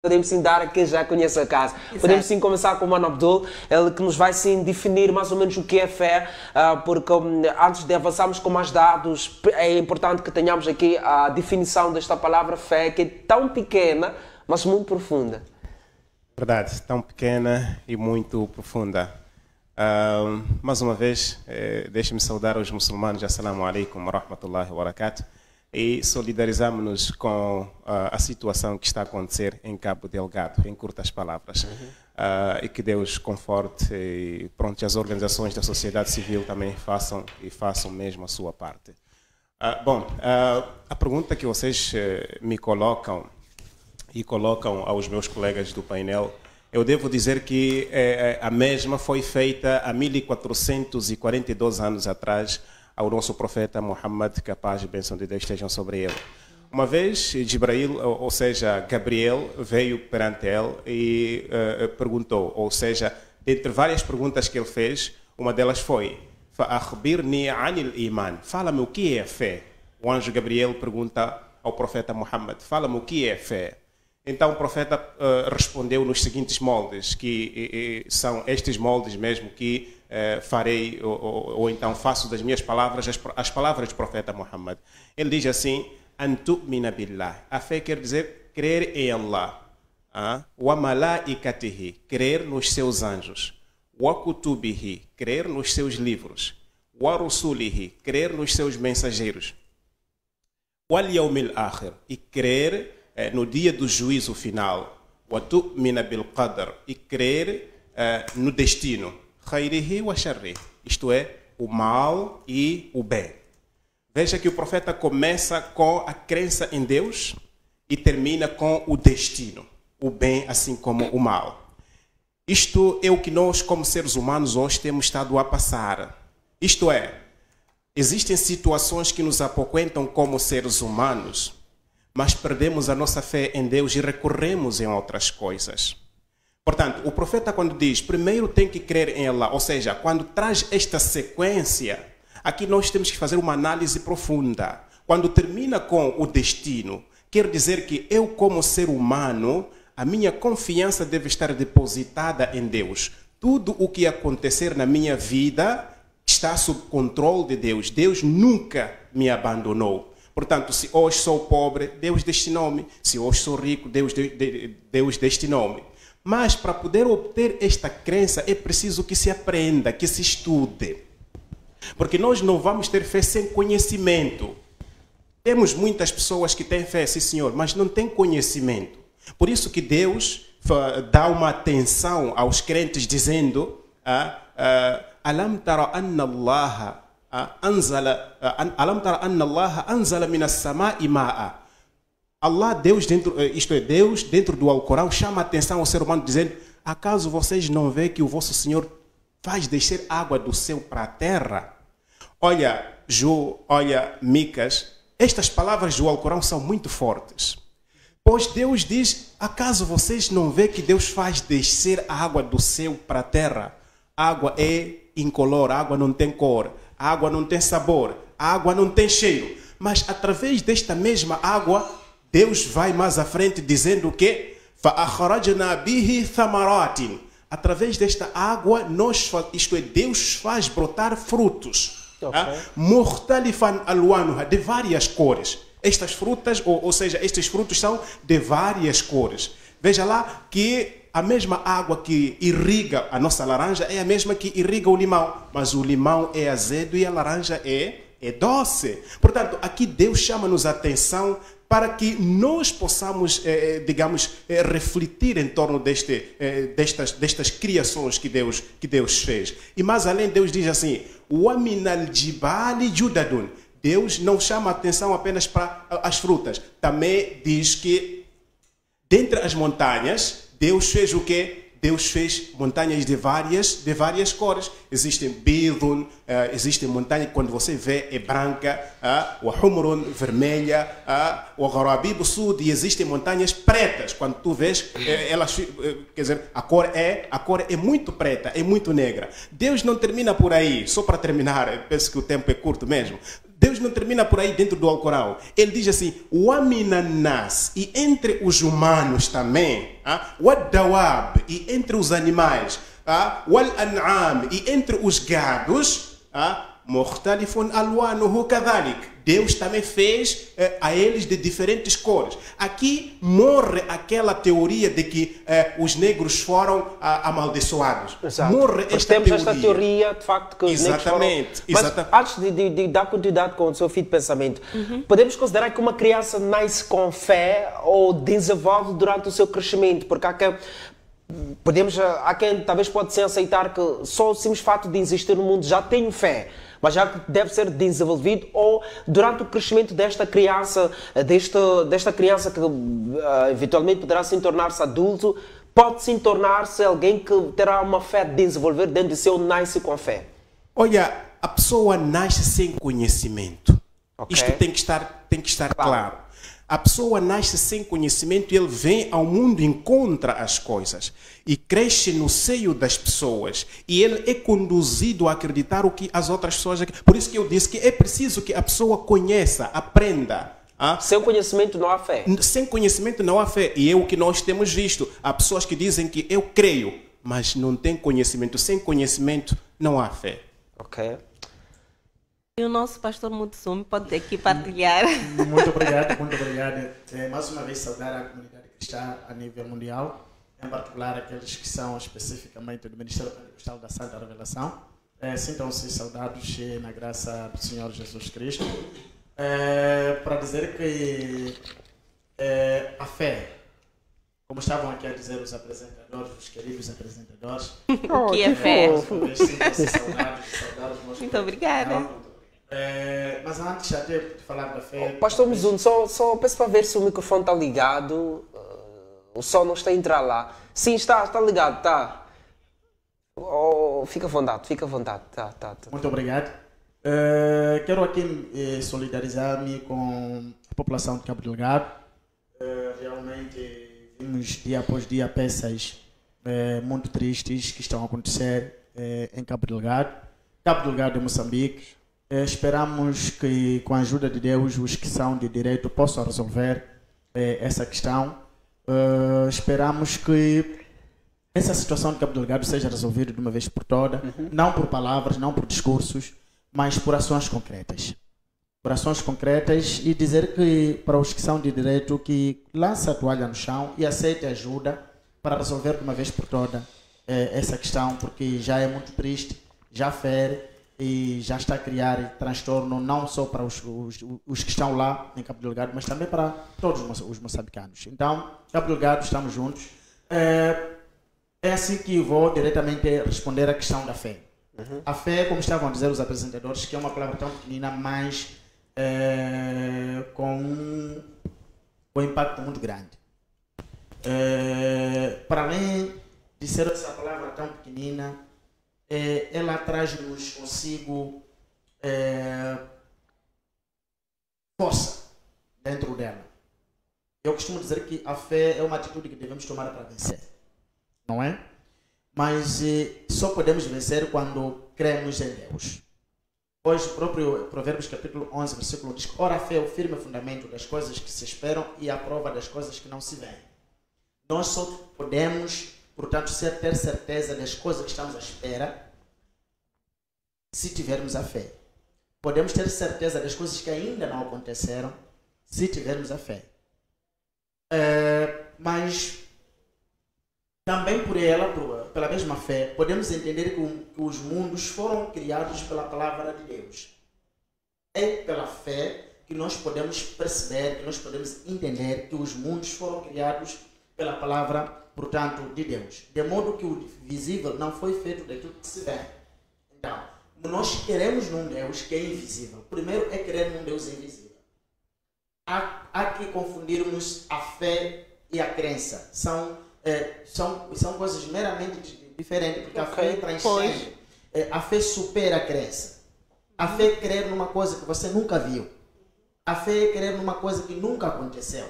Podemos sim dar a quem já conhece a casa. Exato. Podemos sim começar com o Mano Abdul, ele que nos vai sim definir mais ou menos o que é fé, porque antes de avançarmos com mais dados, é importante que tenhamos aqui a definição desta palavra fé, que é tão pequena, mas muito profunda. Verdade, tão pequena e muito profunda. Mais uma vez, deixe-me saudar os muçulmanos. Assalamu alaikum wa rahmatullahi wa barakatuh. E solidarizamos-nos com a situação que está a acontecer em Cabo Delgado, em curtas palavras. E que Deus conforte e pronto, as organizações da sociedade civil também façam mesmo a sua parte. A pergunta que vocês me colocam e colocam aos meus colegas do painel, eu devo dizer que a mesma foi feita há 1442 anos atrás, ao nosso profeta Muhammad, que a paz e a bênção de Deus estejam sobre ele. Uma vez, Jibrail, ou seja, Gabriel, veio perante ele e perguntou, ou seja, dentre várias perguntas que ele fez, uma delas foi, Fa'akhbirni anil iman, fala-me o que é fé. O anjo Gabriel pergunta ao profeta Muhammad, fala-me o que é fé. Então o profeta respondeu nos seguintes moldes, que são estes moldes mesmo que farei, ou então faço das minhas palavras as palavras do profeta Muhammad. Ele diz assim, Antu'mina billah. A fé quer dizer crer em Allah. Wa malaikatihi, crer nos seus anjos. Wa kutubihi, crer nos seus livros. Wa rusulihi, crer nos seus mensageiros. Wal yawmil akhir, e crer no dia do juízo final, wa tu'mina bil qadr, e crer no destino, khairihi wa sharrihi, isto é, o mal e o bem. Veja que o profeta começa com a crença em Deus e termina com o destino, o bem assim como o mal. Isto é o que nós, como seres humanos, hoje temos estado a passar. Isto é, existem situações que nos apoquentam como seres humanos, mas perdemos a nossa fé em Deus e recorremos em outras coisas. Portanto, o profeta quando diz, primeiro tem que crer em Allah, ou seja, quando traz esta sequência, aqui nós temos que fazer uma análise profunda. Quando termina com o destino, quer dizer que eu como ser humano, a minha confiança deve estar depositada em Deus. Tudo o que acontecer na minha vida está sob controle de Deus. Deus nunca me abandonou. Portanto, se hoje sou pobre, Deus destinou-me. Se hoje sou rico, Deus destinou-me. Mas para poder obter esta crença é preciso que se aprenda, que se estude. Porque nós não vamos ter fé sem conhecimento. Temos muitas pessoas que têm fé, sim senhor, mas não têm conhecimento. Por isso que Deus dá uma atenção aos crentes dizendo Alam tara anna Allah anzala minas sama'i ma'a. Allah, Deus dentro do Alcorão, chama a atenção ao ser humano dizendo, acaso vocês não veem que o vosso Senhor faz descer água do céu para a terra? Olha, olha, Micas, estas palavras do Alcorão são muito fortes. Pois Deus diz, acaso vocês não veem que Deus faz descer a água do céu para a terra? A água é incolor, a água não tem cor. A água não tem sabor, a água não tem cheiro. Mas através desta mesma água, Deus vai mais à frente dizendo que فَأَخْرَجْنَا بِهِ ثَمَرَاتٍ. Através desta água, Deus faz brotar frutos. مُخْتَلِفًا أَلْوَانُهَا, de várias cores. Estas frutas, ou seja, estes frutos são de várias cores. Veja lá que a mesma água que irriga a nossa laranja é a mesma que irriga o limão. Mas o limão é azedo e a laranja é doce. Portanto, aqui Deus chama-nos a atenção para que nós possamos, refletir em torno destas criações que Deus fez. E mais além, Deus diz assim, وَمِنَ الْجِبَالِ جُدَدٌ. Deus não chama a atenção apenas para as frutas. Também diz que dentre as montanhas, Deus fez o quê? Deus fez montanhas de várias cores. Existem bidun, existem montanhas que quando você vê é branca, o humrun, vermelha, o gharabibu sud, e existem montanhas pretas. Quando tu vês, elas, quer dizer, a cor é muito preta, é muito negra. Deus não termina por aí, só para terminar, penso que o tempo é curto mesmo. Deus não termina por aí dentro do Alcorão. Ele diz assim, nas e entre os humanos também, wad-dawab, e entre os animais, wal-an'am, e entre os gados, mukhtalifun alwanuhu kadhalik. Deus também fez a eles de diferentes cores. Aqui morre aquela teoria de que os negros foram amaldiçoados. Exato. Morre esta temos esta teoria, de facto, que os negros foram... Mas antes de dar continuidade com o seu fio de pensamento, podemos considerar que uma criança nasce com fé ou desenvolve durante o seu crescimento? Porque há quem talvez pode ser aceitar que só o simples fato de existir no mundo já tem fé, mas já deve ser desenvolvido, ou durante o crescimento desta criança, desta criança que eventualmente poderá se tornar-se adulto, pode se tornar-se alguém que terá uma fé de desenvolver dentro de si ou nasce com fé? Olha, a pessoa nasce sem conhecimento. Okay. Isto tem que estar claro. A pessoa nasce sem conhecimento e ele vem ao mundo e encontra as coisas. E cresce no seio das pessoas. E ele é conduzido a acreditar o que as outras pessoas... Por isso que eu disse que é preciso que a pessoa conheça, aprenda. Sem conhecimento não há fé. Sem conhecimento não há fé. E é o que nós temos visto. Há pessoas que dizem que eu creio, mas não têm conhecimento. Sem conhecimento não há fé. Ok. E o nosso pastor Mutsumi pode aqui partilhar. Muito obrigado, muito obrigado. Mais uma vez saudar a comunidade cristã a nível mundial, em particular aqueles que são especificamente do Ministério Pentecostal da Santa Revelação. Sintam-se saudados na graça do Senhor Jesus Cristo. Para dizer que a fé, como estavam aqui a dizer os apresentadores, os queridos apresentadores, O que é fé? Sintam-se saudados. Muito obrigada. Mas antes até de falar da fé... Pastor Mutsumi, só peço para ver se o microfone está ligado. O som não está a entrar lá. Sim, está ligado, está. Fica à vontade, fica à vontade. Tá. Muito obrigado. Quero aqui solidarizar-me com a população de Cabo Delgado. Realmente vimos dia após dia peças muito tristes que estão a acontecer em Cabo Delgado. Cabo Delgado e Moçambique. Esperamos que, com a ajuda de Deus, os que são de direito possam resolver essa questão. Esperamos que essa situação de Cabo Delgado seja resolvida de uma vez por todas, não por palavras, não por discursos, mas por ações concretas. Por ações concretas, e dizer que, para os que são de direito, que lance a toalha no chão e aceite ajuda para resolver de uma vez por todas essa questão, porque já é muito triste, já fere, e já está a criar transtorno não só para os que estão lá em Cabo Delgado, mas também para todos os moçambicanos. Então, Cabo Delgado, estamos juntos. É assim que vou diretamente responder à questão da fé. A fé, como estavam a dizer os apresentadores, que é uma palavra tão pequenina, mas com um impacto muito grande. Para além de ser essa palavra tão pequenina, ela traz-nos consigo força dentro dela. Eu costumo dizer que a fé é uma atitude que devemos tomar para vencer, não é? Mas só podemos vencer quando cremos em Deus. Hoje o próprio Provérbios capítulo 11, versículo diz: ora, a fé é o firme fundamento das coisas que se esperam e a prova das coisas que não se veem. Nós só podemos, portanto, ter certeza das coisas que estamos à espera se tivermos a fé. Podemos ter certeza das coisas que ainda não aconteceram se tivermos a fé. Mas também pela mesma fé, podemos entender que os mundos foram criados pela palavra de Deus. É pela fé que nós podemos perceber, que nós podemos entender que os mundos foram criados pela palavra, portanto, de Deus. De modo que o visível não foi feito daquilo que se vê. Então, nós queremos num Deus que é invisível. Primeiro é querer num Deus invisível. Há que confundirmos a fé e a crença. São coisas meramente diferentes, porque a fé transcende. A fé supera a crença. A fé é crer numa coisa que você nunca viu. A fé é crer numa coisa que nunca aconteceu.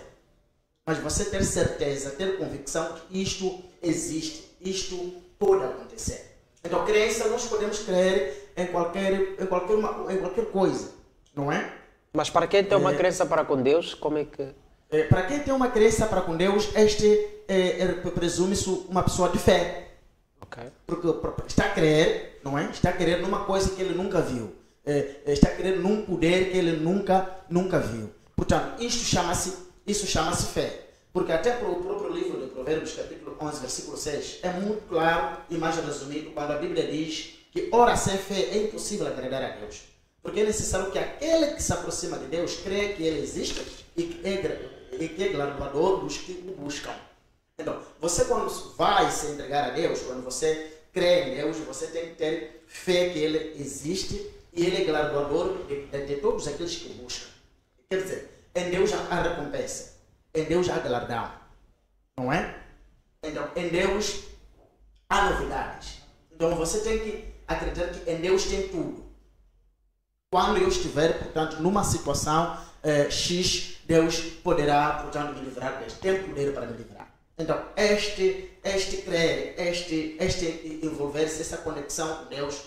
Mas você ter certeza, ter convicção que isto existe, isto pode acontecer. Então, crença, nós podemos crer em qualquer coisa. não é? Mas para quem tem uma crença para com Deus, como é que... Para quem tem uma crença para com Deus, presume-se uma pessoa de fé. Ok. Porque está a crer, não é? Está a crer numa coisa que ele nunca viu. Está a crer num poder que ele nunca viu. Portanto, isso chama-se fé. Porque até para o próprio livro de Provérbios, capítulo 11, versículo 6, é muito claro e mais resumido quando a Bíblia diz que, ora, sem fé é impossível agradar a Deus. Porque é necessário que aquele que se aproxima de Deus creia que Ele existe e que é galardoador dos que o buscam. Então, você quando vai se entregar a Deus, quando você crê em Deus, você tem que ter fé que Ele existe e Ele é galardoador de todos aqueles que o buscam. Quer dizer, em Deus há recompensa, em Deus há galardão, não é? Então, em Deus há novidades. Então, você tem que acreditar que em Deus tem tudo. Quando eu estiver, portanto, numa situação X, Deus poderá, portanto, me livrar deste. Tem poder para me livrar. Então, este crer, este envolver-se, essa conexão com Deus,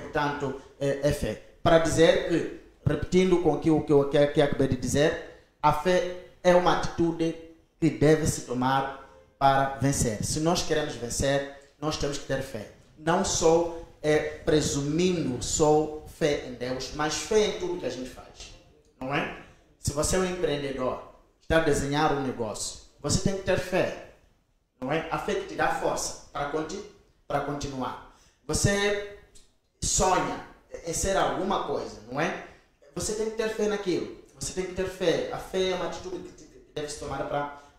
portanto, é fé. Para dizer que, repetindo com o que eu acabei de dizer, a fé é uma atitude que deve se tomar para vencer. Se nós queremos vencer, nós temos que ter fé. Não só presumindo só fé em Deus, mas fé em tudo que a gente faz. Não é? Se você é um empreendedor, está a desenhar um negócio, você tem que ter fé. Não é? A fé que te dá força para continuar. Você sonha em ser alguma coisa, não é? Você tem que ter fé naquilo. Você tem que ter fé. A fé é uma atitude que deve se tomar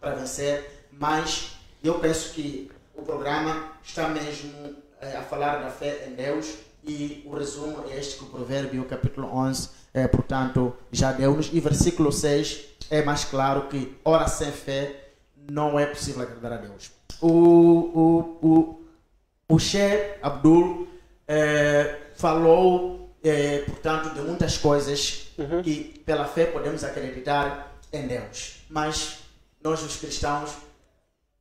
para vencer, mas eu penso que o programa está mesmo a falar da fé em Deus e o resumo é este que o Provérbio, capítulo 11, portanto, já deu-nos. E versículo 6 é mais claro que, ora, sem fé não é possível agradar a Deus. O Sheikh Abdul falou, portanto, de muitas coisas que pela fé podemos acreditar em Deus. Mas nós, os cristãos,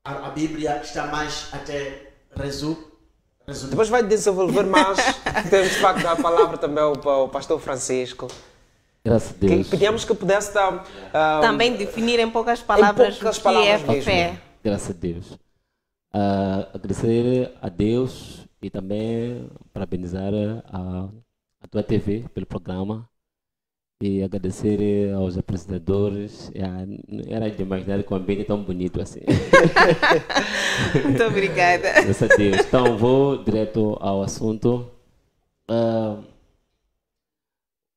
a Bíblia está mais até resumido. Depois vai desenvolver mais. Temos de facto a palavra também ao pastor Francisco. Graças a Deus. Pedíamos que pudesse dar... também definir em poucas palavras o que é mesmo. fé. Graças a Deus. Agradecer a Deus e também parabenizar a tua TV pelo programa. E agradecer aos apresentadores. Era de imaginar que o ambiente é tão bonito assim. Muito obrigada. Graças a Deus. Então, vou direto ao assunto.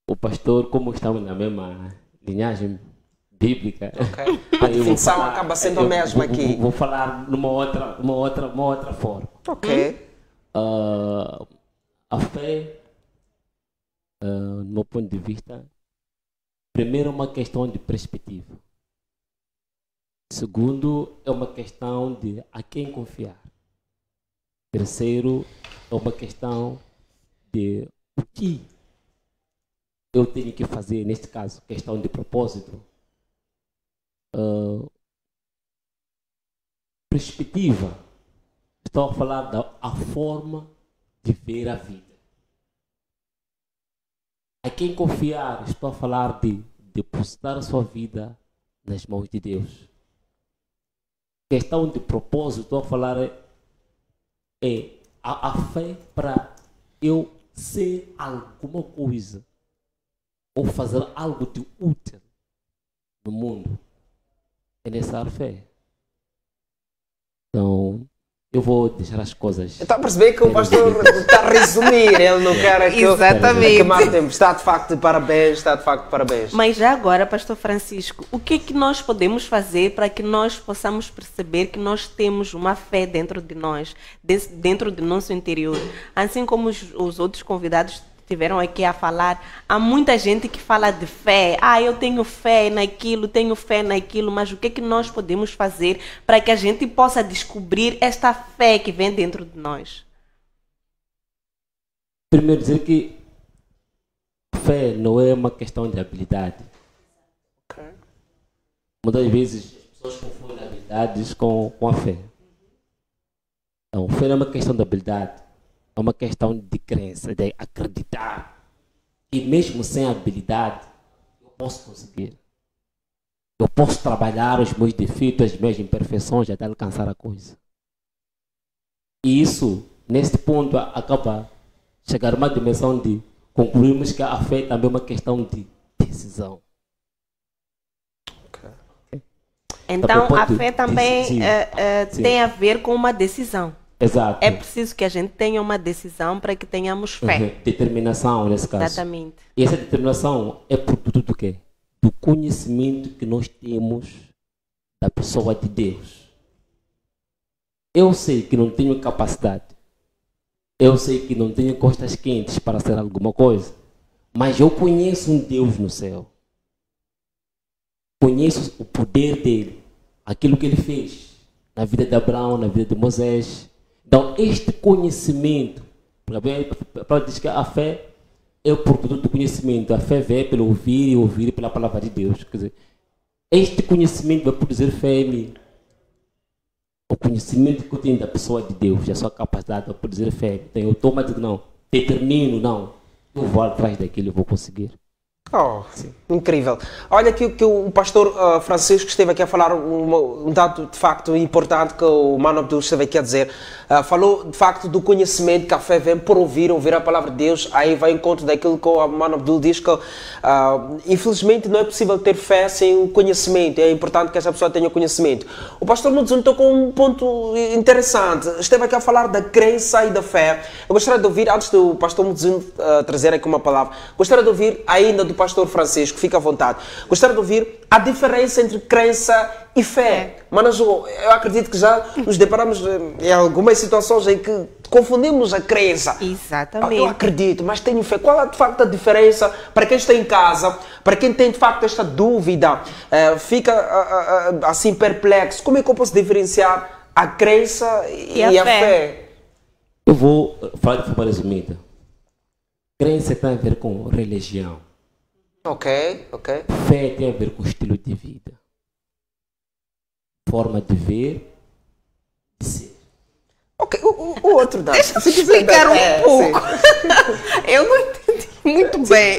O pastor, como estamos na mesma linhagem bíblica, a definição acaba sendo a mesma aqui. Vou falar numa outra forma. Ok. A fé, no meu ponto de vista, primeiro é uma questão de perspectiva. Segundo, é uma questão de a quem confiar. Terceiro, é uma questão de o que eu tenho que fazer, neste caso, questão de propósito. Perspectiva, estou a falar da forma de ver a vida. A quem confiar, estou a falar de depositar a sua vida nas mãos de Deus. Questão de propósito, estou a falar a fé para eu ser alguma coisa ou fazer algo de útil no mundo. É nessa fé. Então, eu vou deixar as coisas. Está a perceber que o pastor está a resumir, ele não quer que Exatamente. queimar tempo. Está de facto de parabéns, está de facto de parabéns. Mas já agora, pastor Francisco, o que é que nós podemos fazer para que nós possamos perceber que nós temos uma fé dentro de nós, dentro do nosso interior? Assim como os outros convidados tiveram aqui a falar, há muita gente que fala de fé. Eu tenho fé naquilo, mas o que é que nós podemos fazer para que a gente possa descobrir esta fé que vem dentro de nós? Primeiro dizer que fé não é uma questão de habilidade. Muitas vezes as pessoas confundem habilidades com a fé. Então, fé não é uma questão de habilidade. É uma questão de crença, de acreditar que mesmo sem habilidade, eu posso conseguir. Eu posso trabalhar os meus defeitos, as minhas imperfeições até alcançar a coisa. E isso, neste ponto, acaba chegar a uma dimensão de concluirmos que a fé também é uma questão de decisão. Então, a fé também tem a ver com uma decisão. Exato. É preciso que a gente tenha uma decisão para que tenhamos fé. Determinação, nesse caso. Exatamente. E essa determinação é produto do quê? Do conhecimento que nós temos da pessoa de Deus. Eu sei que não tenho capacidade. Eu sei que não tenho costas quentes para ser alguma coisa. Mas eu conheço um Deus no céu. Conheço o poder dele. Aquilo que ele fez na vida de Abraão, na vida de Moisés. Então, este conhecimento, para dizer que a fé é o produto do conhecimento. A fé vem pelo ouvir e ouvir pela palavra de Deus. Quer dizer, este conhecimento vai produzir fé em mim. O conhecimento que eu tenho da pessoa de Deus, a sua capacidade vai produzir fé. Então, eu tomo a dizer, não, determino, não. Eu vou atrás daquilo, eu vou conseguir. Oh, incrível. Olha que o pastor Francisco esteve aqui a falar um dado de facto importante que o Mano Abdul esteve aqui a dizer. Falou de facto do conhecimento que a fé vem por ouvir a palavra de Deus. Aí vai em encontro daquilo que o Mano Abdul diz que infelizmente não é possível ter fé sem conhecimento. É importante que essa pessoa tenha conhecimento. O pastor Mudzun tocou um ponto interessante. Esteve aqui a falar da crença e da fé. Eu gostaria de ouvir, antes do pastor Mudzun trazer aqui uma palavra, gostaria de ouvir ainda do pastor Francisco, fica à vontade. Gostaria de ouvir a diferença entre crença e fé. Mas eu acredito que já nos deparamos em algumas situações em que confundimos a crença. Exatamente. Eu acredito, mas tenho fé. Qual é de facto a diferença para quem está em casa, para quem tem de facto esta dúvida, fica assim perplexo? Como é que eu posso diferenciar a crença e a fé? Eu vou falar de forma resumida. Crença tem a ver com religião. Ok. Fé tem a ver com estilo de vida. Forma de ver, de ser. Ok, o outro dá. Deixa eu explicar um pouco. Eu não entendi muito bem.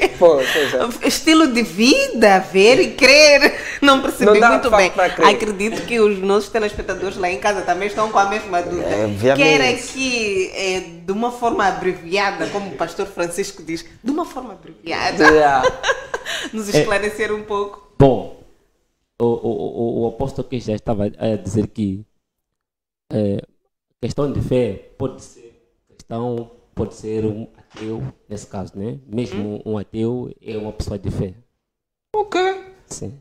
Estilo de vida, ver e crer. Não percebi muito bem. Acredito que os nossos telespectadores lá em casa também estão com a mesma dúvida. Quer aqui, de uma forma abreviada, como o pastor Francisco diz, de uma forma abreviada, nos esclarecer um pouco. Bom, o apóstolo que já estava a dizer que questão de fé pode ser um ateu, nesse caso, né? Mesmo um ateu é uma pessoa de fé. Ok. Sim.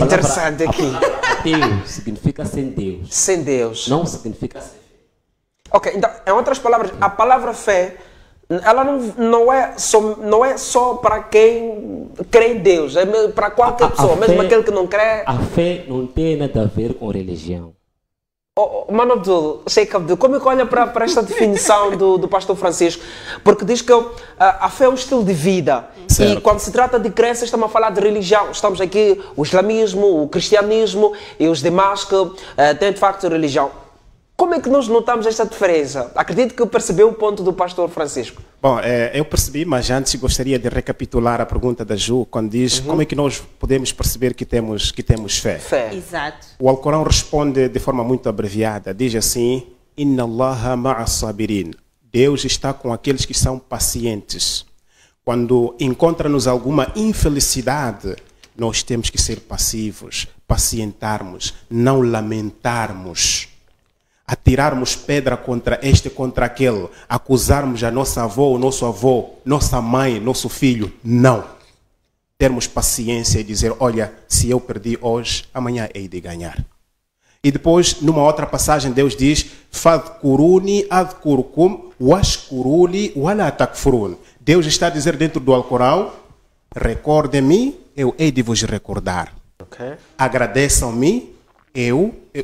Interessante aqui. Ateu significa sem Deus. Sem Deus. Não significa sem fé. Ok, então, em outras palavras, a palavra fé, ela não é só para quem crê em Deus, é para qualquer pessoa, mesmo aquele que não crê. A fé não tem nada a ver com religião. Mano Abdul, Sheikh Abdul, como é que olha para esta definição do pastor Francisco? Porque diz que a fé é um estilo de vida. Certo. E quando se trata de crença, estamos a falar de religião. Estamos aqui, o islamismo, o cristianismo e os demais que têm de facto religião. Como é que nós notamos esta diferença? Acredito que percebeu o ponto do pastor Francisco. Bom, eu percebi, mas antes gostaria de recapitular a pergunta da Ju, quando diz como é que nós podemos perceber que temos fé. Exato. O Alcorão responde de forma muito abreviada, diz assim: Inna Allaha ma'a sabirin. Deus está com aqueles que são pacientes. Quando encontra-nos alguma infelicidade, nós temos que ser passivos, pacientarmos, não lamentarmos. Atirarmos pedra contra este, contra aquele, acusarmos a nossa avó, o nosso avô, nossa mãe, nosso filho. Não. Termos paciência e dizer, olha, se eu perdi hoje, amanhã hei de ganhar. E depois, numa outra passagem, Deus diz, Fadhkuruni adhkurkum washkuruli wala takfurun. Deus está a dizer dentro do Alcorão, recordem-me, eu hei de vos recordar. Okay. Agradeçam-me,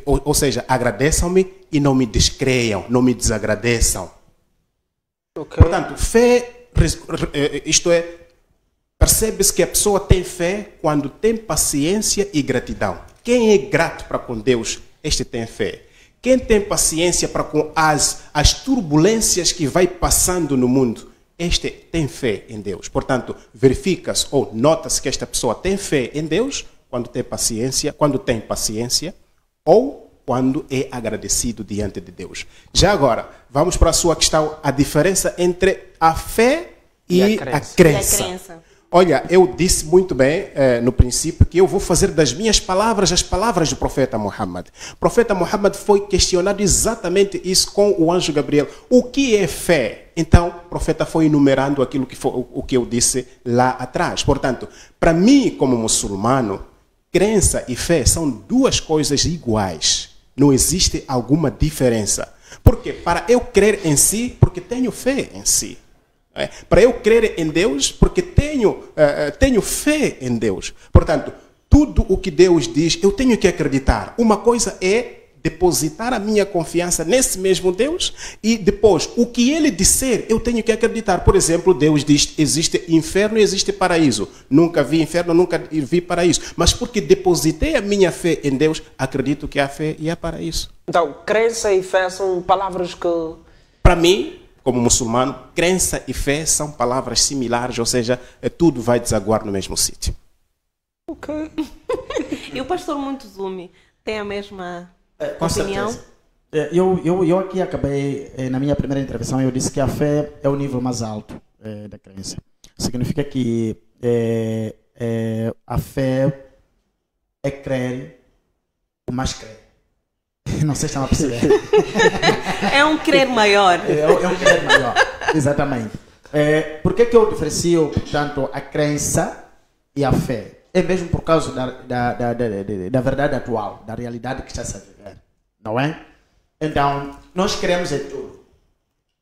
ou seja, agradeçam-me e não me descreiam, não me desagradeçam. Okay. Portanto, fé, isto é, percebe-se que a pessoa tem fé quando tem paciência e gratidão. Quem é grato para com Deus, este tem fé. Quem tem paciência para com as turbulências que vai passando no mundo, este tem fé em Deus. Portanto, verifica-se ou nota-se que esta pessoa tem fé em Deus quando tem paciência ou quando é agradecido diante de Deus. Já agora, vamos para a sua questão, a diferença entre a fé e a crença. Olha, eu disse muito bem no princípio que eu vou fazer das minhas palavras as palavras do profeta Muhammad. O profeta Muhammad foi questionado exatamente isso com o anjo Gabriel. O que é fé? Então, o profeta foi enumerando aquilo que foi, o que eu disse lá atrás. Portanto, para mim, como muçulmano, crença e fé são duas coisas iguais. Não existe alguma diferença. Por quê? Para eu crer em si, porque tenho fé em si. Para eu crer em Deus, porque tenho fé em Deus. Portanto, tudo o que Deus diz, eu tenho que acreditar. Uma coisa é depositar a minha confiança nesse mesmo Deus e depois, o que Ele disser, eu tenho que acreditar. Por exemplo, Deus diz, existe inferno e existe paraíso. Nunca vi inferno, nunca vi paraíso. Mas porque depositei a minha fé em Deus, acredito que há fé e há paraíso. Então, crença e fé são palavras que... Para mim, como muçulmano, crença e fé são palavras similares, ou seja, tudo vai desaguar no mesmo sítio. Ok. E o pastor Montezuma tem a mesma com opinião? certeza. Eu aqui acabei, na minha primeira intervenção, eu disse que a fé é o nível mais alto da crença. Significa que a fé é crer o mais crer. Não sei se estão a perceber. É um crer maior. É um crer maior, exatamente. Por que eu diferencio, portanto, a crença e a fé? É mesmo por causa da verdade atual, da realidade que está a viver, não é? Então, nós cremos em tudo,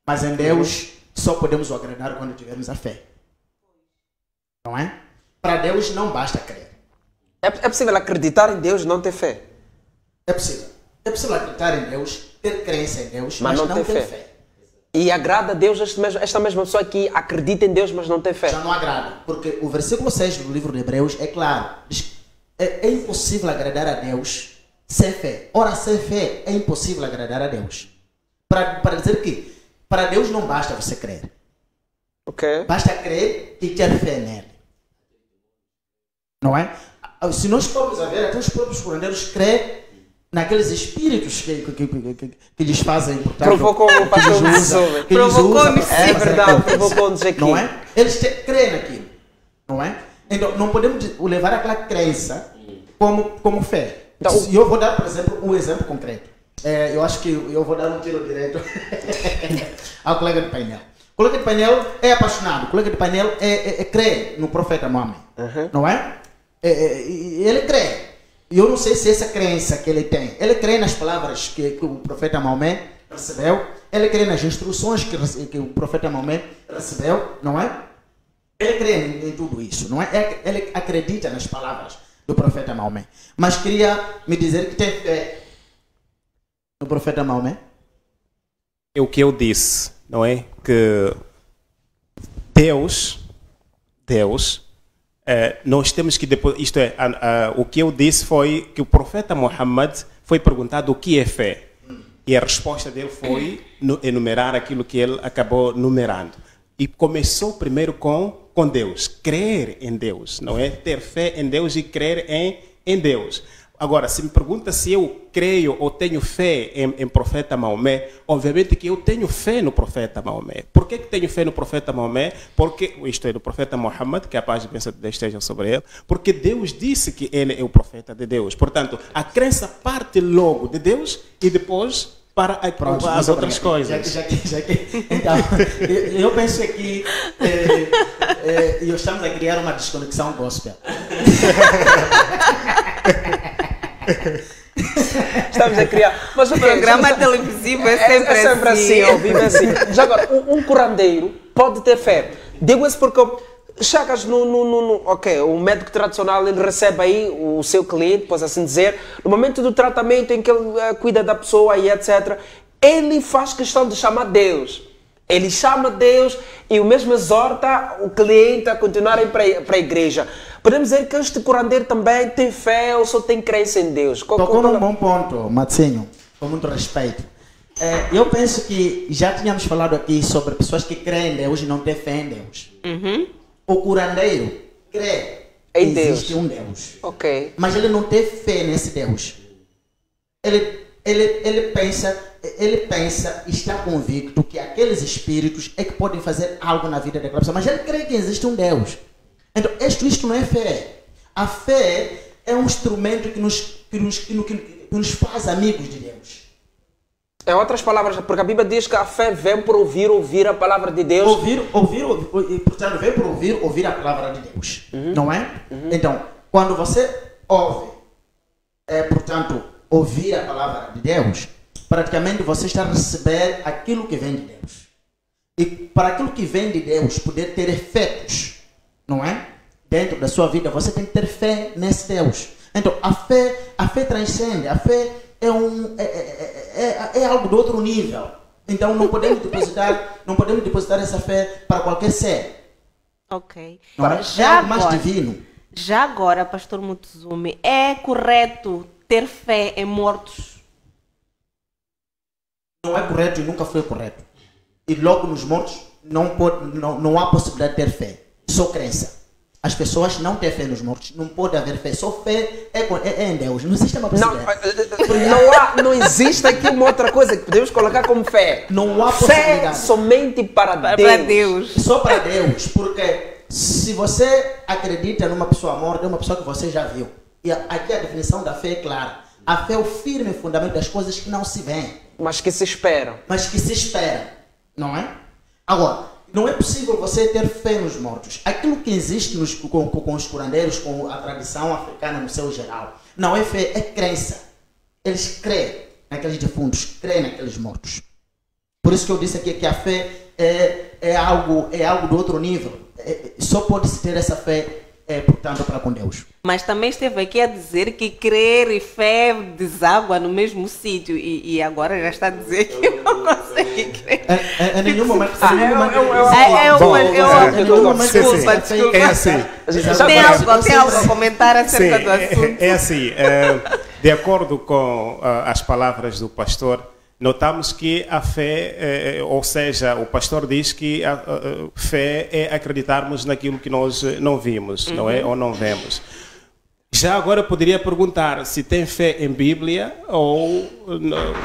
mas em Deus só podemos o agradar quando tivermos a fé, não é? Para Deus não basta crer. É possível acreditar em Deus e não ter fé? É possível. É possível acreditar em Deus, ter crença em Deus, mas não ter fé. E agrada a Deus esta mesma pessoa que acredita em Deus, mas não tem fé? Já não agrada, porque o versículo 6 do livro de Hebreus é claro. Diz, é impossível agradar a Deus sem fé. Ora, sem fé é impossível agradar a Deus. Para dizer que para Deus não basta você crer. Okay. Basta crer e ter fé nele. Não é? Se nós formos a ver, até os próprios curandeiros creem naqueles espíritos que lhes fazem, portanto, provocou o pastor Montezuma. Provocou-nos, é verdade, provocou-nos aqui. Não é? Eles creem naquilo, não é? Então, não podemos levar aquela crença como fé. Então, eu vou dar, por exemplo, um exemplo concreto. Eu acho que eu vou dar um tiro direto ao colega de painel. O colega de painel é apaixonado, o colega de painel crê no profeta Muhammad, não é? Ele crê. Eu não sei se essa crença que ele tem, ele crê nas palavras que o profeta Maomé recebeu, ele crê nas instruções que o profeta Maomé recebeu, não é? Ele crê em tudo isso, não é? Ele acredita nas palavras do profeta Maomé. Mas queria me dizer que tem fé no profeta Maomé. É o que eu disse, não é? Que Deus, nós temos que depois, isto é, o que eu disse foi que o profeta Muhammad foi perguntado o que é fé. E a resposta dele foi enumerar aquilo que ele acabou numerando. E começou primeiro com Deus, crer em Deus, não é? Ter fé em Deus e crer em Deus. Agora, se me pergunta se eu creio ou tenho fé em profeta Maomé, obviamente que eu tenho fé no profeta Maomé. Por que tenho fé no profeta Maomé? Porque, isto é, no profeta Muhammad, que a paz e a bênção de Deus esteja sobre ele, porque Deus disse que ele é o profeta de Deus. Portanto, a crença parte logo de Deus e depois para as outras coisas. Então, eu penso que estamos a criar uma desconexão gospel. Estamos a criar. Mas o programa televisivo é sempre assim. Ao vivo é assim. Já agora, um curandeiro pode ter fé. Digo isso porque chegas o médico tradicional, ele recebe aí o seu cliente, posso assim dizer, no momento do tratamento em que ele cuida da pessoa e etc., ele faz questão de chamar Deus. Ele chama Deus e o mesmo exorta o cliente a continuar a ir para a igreja. Podemos dizer que este curandeiro também tem fé ou só tem crença em Deus? Tocou num bom ponto, Matzinho, com muito respeito. Eu penso que já tínhamos falado aqui sobre pessoas que creem em Deus e não têm fé em Deus. O curandeiro crê que existe um Deus. Ok. Mas ele não tem fé nesse Deus. Ele pensa e está convicto que aqueles espíritos é que podem fazer algo na vida daquela pessoa. Mas ele crê que existe um Deus. Então, isto não é fé. A fé é um instrumento que nos faz amigos de Deus. Em outras palavras, porque a Bíblia diz que a fé vem por ouvir a palavra de Deus. Portanto, vem por ouvir a palavra de Deus. Não é? Então, quando você ouve, portanto, ouvir a palavra de Deus, praticamente você está a receber aquilo que vem de Deus. E para aquilo que vem de Deus poder ter efeitos, não é? Dentro da sua vida, você tem que ter fé nesse Deus. Então, a fé transcende, a fé é algo de outro nível. Então, não podemos depositar essa fé para qualquer ser. Ok. É algo mais divino. Já agora, pastor Mutuzumi, é correto ter fé em mortos? Não é correto e nunca foi correto. E logo nos mortos não há possibilidade de ter fé. Só crença. As pessoas não têm fé nos mortos. Não pode haver fé. Só fé é em Deus. Não existe uma possibilidade. Não existe aqui uma outra coisa que podemos colocar como fé. Não há possibilidade. Fé somente para Deus. Só para Deus. Porque se você acredita numa pessoa morta, é uma pessoa que você já viu. E aqui a definição da fé é clara. A fé é o firme fundamento das coisas que não se veem. Mas que se esperam. Não é? Agora, não é possível você ter fé nos mortos. Aquilo que existe com os curandeiros, com a tradição africana no seu geral, não é fé, é crença. Eles creem naqueles defuntos, creem naqueles mortos. Por isso que eu disse aqui que a fé é algo do outro nível. Só pode-se ter essa fé, portanto, para com Deus. Mas também esteve aqui a dizer que crer e fé deságua no mesmo sítio. E agora já está a dizer que não consegue crer. Em nenhum momento. Desculpa. É assim. Tem algo a comentar acerca do assunto? É assim. De acordo com as palavras do pastor, notamos que a fé, ou seja, o pastor diz que a fé é acreditarmos naquilo que nós não vimos, não é? Ou não vemos. Já agora poderia perguntar se tem fé em Bíblia ou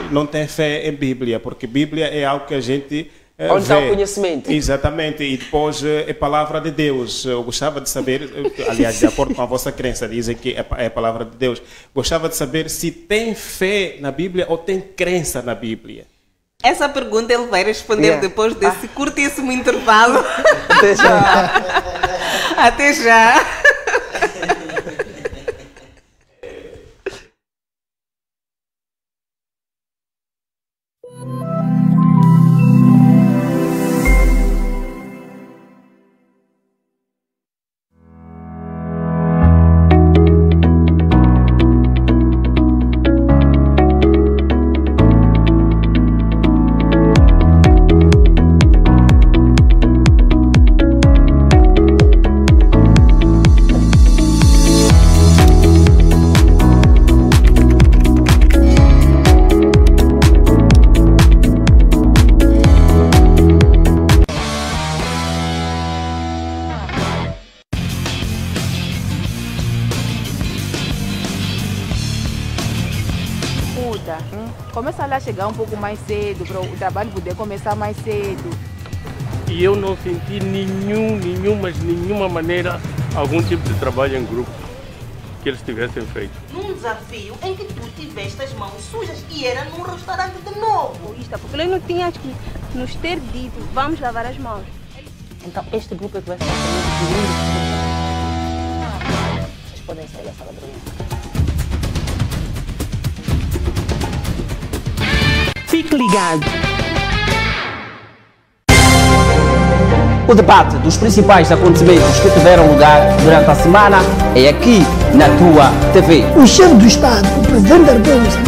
não tem fé em Bíblia, porque Bíblia é algo que a gente onde está o conhecimento. Exatamente, e depois é palavra de Deus. Eu gostava de saber, aliás, de acordo com a vossa crença, dizem que é palavra de Deus. Gostava de saber se tem fé na Bíblia ou tem crença na Bíblia. Essa pergunta ele vai responder depois desse curtíssimo intervalo. Até já. Até já. Começa a chegar um pouco mais cedo, para o trabalho poder começar mais cedo. E eu não senti nenhuma maneira algum tipo de trabalho em grupo que eles tivessem feito. Num desafio em que tu tiveste as mãos sujas e era num restaurante de novo. Porque ele não tinha que nos ter dito, vamos lavar as mãos. Então este grupo é que vai ser vocês podem sair da sala de reunião. Fique ligado. O debate dos principais acontecimentos que tiveram lugar durante a semana é aqui na tua TV. O chefe do Estado, o Presidente da República,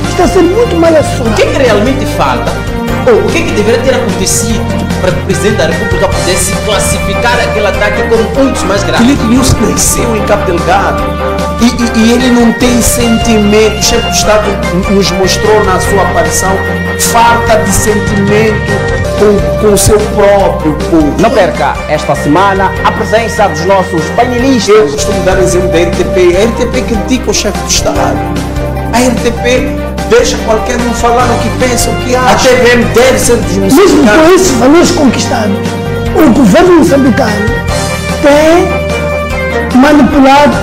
está sendo muito mal assessorado. O que é que realmente falta? Ou o que é que deveria ter acontecido para que o Presidente da República pudesse classificar aquele ataque como um dos mais graves? Filipe News cresceu em Cabo Delgado. e ele não tem sentimento. O chefe do Estado nos mostrou na sua aparição falta de sentimento com o seu próprio povo. Não perca esta semana a presença dos nossos painelistas. Eu costumo dar exemplo da RTP. A RTP critica o chefe do Estado. A RTP deixa qualquer um falar o que pensa, o que acha. A TVM deve ser dos moçambicanos. Mesmo com esses valores conquistados, o governo moçambicano tem manipulado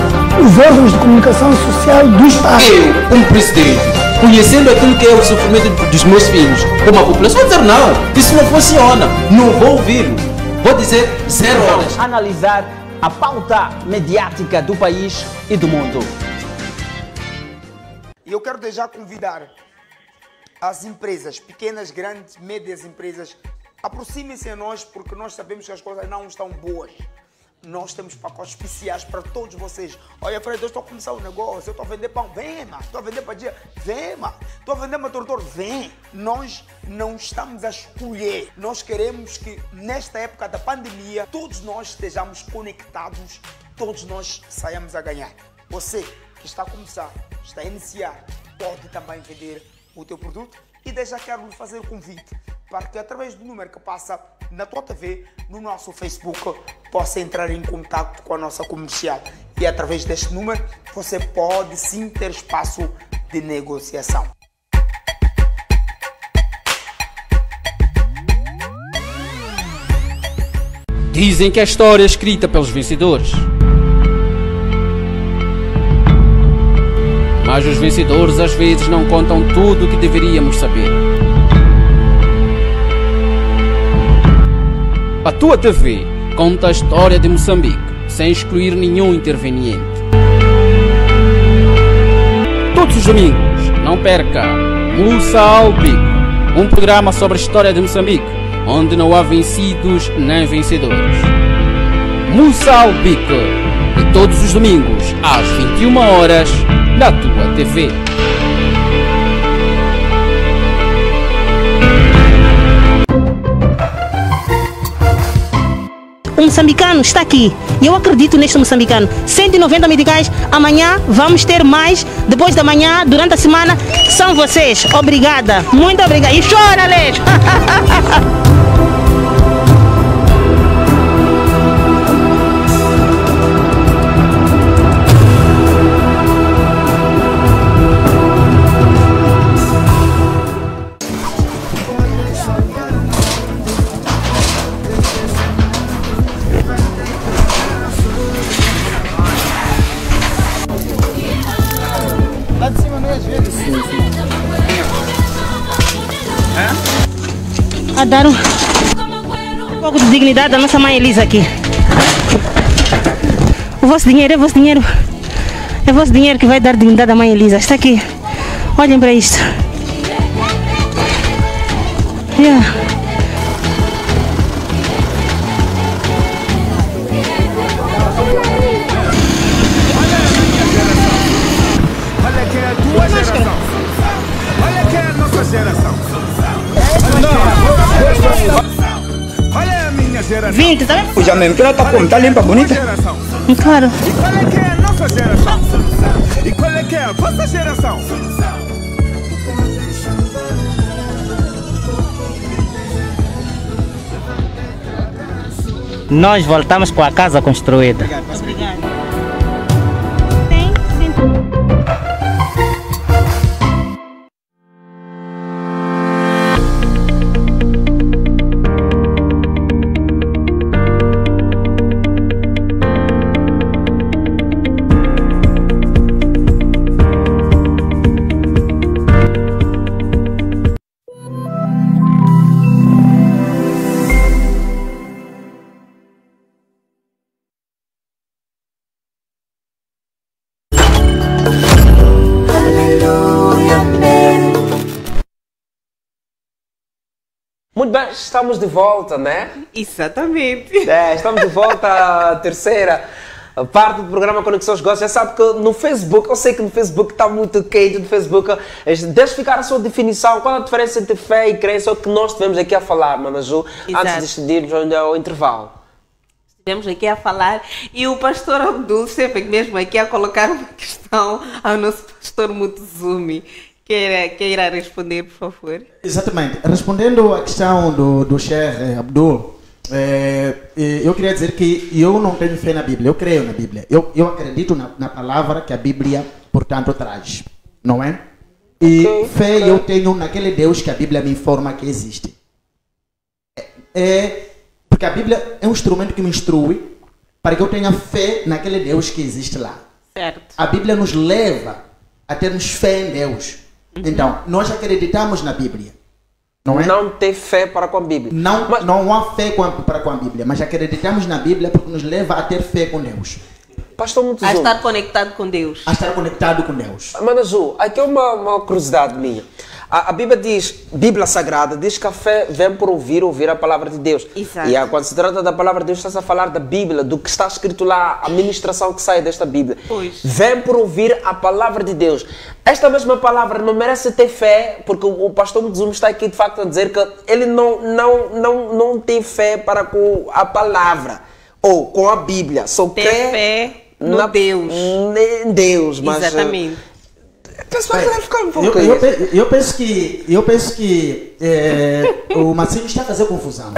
os órgãos de comunicação social do Estado. Eu, como presidente, conhecendo aquilo que é o sofrimento dos meus filhos, como a população, vou dizer não, isso não funciona, não vou ouvi-lo. Vou dizer 0 horas. Analisar a pauta mediática do país e do mundo. E eu quero já convidar as empresas, pequenas, grandes, médias empresas, aproximem-se a nós, porque nós sabemos que as coisas não estão boas. Nós temos pacotes especiais para todos vocês. Olha, Fred, eu estou a começar um negócio, eu estou a vender pão, vem, mano. Estou a vender padia, vem, mano. Estou a vender motor, vem. Nós não estamos a escolher. Nós queremos que, nesta época da pandemia, todos nós estejamos conectados, todos nós saiamos a ganhar. Você que está a começar, está a iniciar, pode também vender o teu produto. E desde já quero lhe fazer o convite para que, através do número que passa na tua TV, no nosso Facebook, possa entrar em contato com a nossa comercial. E através deste número, você pode sim ter espaço de negociação. Dizem que a história é escrita pelos vencedores. Mas os vencedores às vezes não contam tudo o que deveríamos saber. A tua TV conta a história de Moçambique, sem excluir nenhum interveniente. Todos os domingos, não perca Mussa ao Bico, um programa sobre a história de Moçambique, onde não há vencidos nem vencedores. Mussa ao Bico, e todos os domingos, às 21 horas, na tua TV. O moçambicano está aqui. E eu acredito neste moçambicano. 190 medicais. Amanhã vamos ter mais. Depois da manhã, durante a semana, são vocês. Obrigada. Muito obrigada. E chora, Alex. A dar um pouco de dignidade à nossa mãe Elisa aqui. O vosso dinheiro é vosso dinheiro. É vosso dinheiro que vai dar dignidade à mãe Elisa. Está aqui. Olhem para isto. Yeah. Olha que é a tua geração. Olha que é a nossa geração. Olha a minha geração. 20, tá vendo? O Jamem, que ela tá como? Tá limpa, bonita? Claro. E qual é que é a nossa geração? E qual é que é a vossa geração? Nós voltamos com a casa construída. Obrigada. Muito bem, estamos de volta, né? Exatamente. Estamos de volta à terceira parte do programa Conexões Gosto. Já sabe que no Facebook, eu sei que no Facebook está muito quente, no Facebook. Deixa ficar a sua definição, qual a diferença entre fé e crença, é o que nós tivemos aqui a falar, Manaju, antes de irmos ao intervalo. Estivemos aqui a falar e o pastor Abdul esteve mesmo aqui a colocar uma questão ao nosso pastor Mutuzumi. Queira responder, por favor? Exatamente. Respondendo à questão do Sheikh Abdul, eu queria dizer que eu não tenho fé na Bíblia, eu creio na Bíblia. Eu acredito na palavra que a Bíblia, portanto, traz, não é? E fé eu tenho naquele Deus que a Bíblia me informa que existe. Porque a Bíblia é um instrumento que me instrui para que eu tenha fé naquele Deus que existe lá. Certo. A Bíblia nos leva a termos fé em Deus. Então, nós acreditamos na Bíblia. Não é? Não ter fé para com a Bíblia. Não há fé para com a Bíblia, mas acreditamos na Bíblia porque nos leva a ter fé com Deus. Pastor Mutuzumi. A estar conectado com Deus. A estar conectado com Deus. Manazu, aqui é uma curiosidade minha. A Bíblia diz, Bíblia Sagrada, diz que a fé vem por ouvir a palavra de Deus. Exato. E quando se trata da palavra de Deus, está-se a falar da Bíblia, do que está escrito lá, a ministração que sai desta Bíblia. Pois. Vem por ouvir a palavra de Deus. Esta mesma palavra não merece ter fé, porque o pastor Mutuzumi está aqui de facto a dizer que ele não tem fé para com a palavra, ou com a Bíblia. Só ter fé no Deus. Em Deus, mas... Exatamente. Pessoal, vai ficar um pouco eu penso que o Marcinho está a fazer confusão.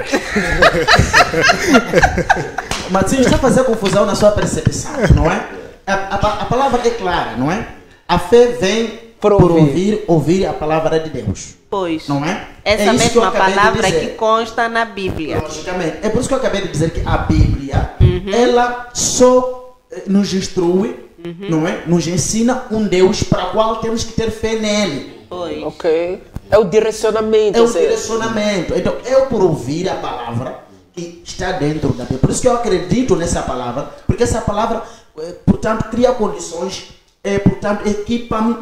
O Marcinho está a fazer confusão na sua percepção, não é? A palavra é clara, não é? A fé vem por ouvir a palavra de Deus. Pois. Não é? Essa mesma palavra que consta na Bíblia. Logicamente. É por isso que eu acabei de dizer que a Bíblia, ela só nos instrui, não é? Nos ensina um Deus para o qual temos que ter fé nele. Pois. Ok. É o direcionamento. É o direcionamento. Então, eu por ouvir a palavra que está dentro da Bíblia. Por isso que eu acredito nessa palavra, porque essa palavra, portanto, cria condições, portanto, equipa-me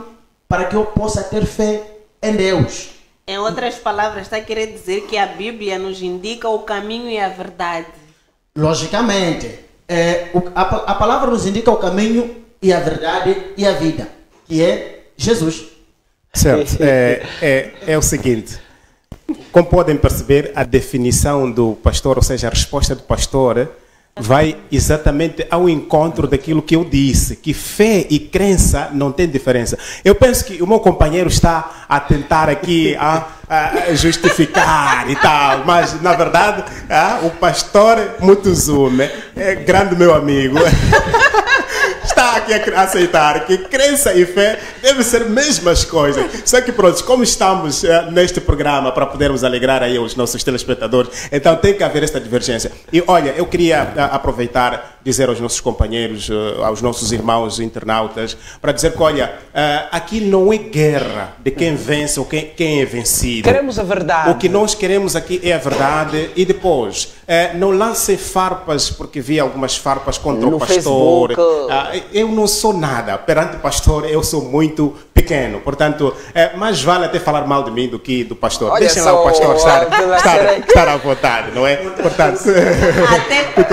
para que eu possa ter fé em Deus. Em outras palavras, está a querer dizer que a Bíblia nos indica o caminho e a verdade. Logicamente. A palavra nos indica o caminho e a verdade e a vida, que é Jesus. Certo. É o seguinte. Como podem perceber, a definição do pastor, ou seja, a resposta do pastor, vai exatamente ao encontro daquilo que eu disse, que fé e crença não tem diferença. Eu penso que o meu companheiro está a tentar aqui a justificar e tal, mas na verdade o pastor Mutuzumi, grande meu amigo, está aqui a aceitar que crença e fé devem ser mesmas coisas. Só que pronto, como estamos neste programa para podermos alegrar aí os nossos telespectadores, então tem que haver esta divergência. E olha, eu queria aproveitar, dizer aos nossos companheiros, aos nossos irmãos internautas, para dizer que olha, aqui não é guerra de quem vence ou quem é vencido. Queremos a verdade. O que nós queremos aqui é a verdade. E depois, não lancem farpas, porque vi algumas farpas contra o pastor. Eu não sou nada. Perante o pastor, eu sou muito pequeno. Portanto, mais vale até falar mal de mim do que do pastor. Olha, deixem lá o pastor estar à vontade, não é? Portanto,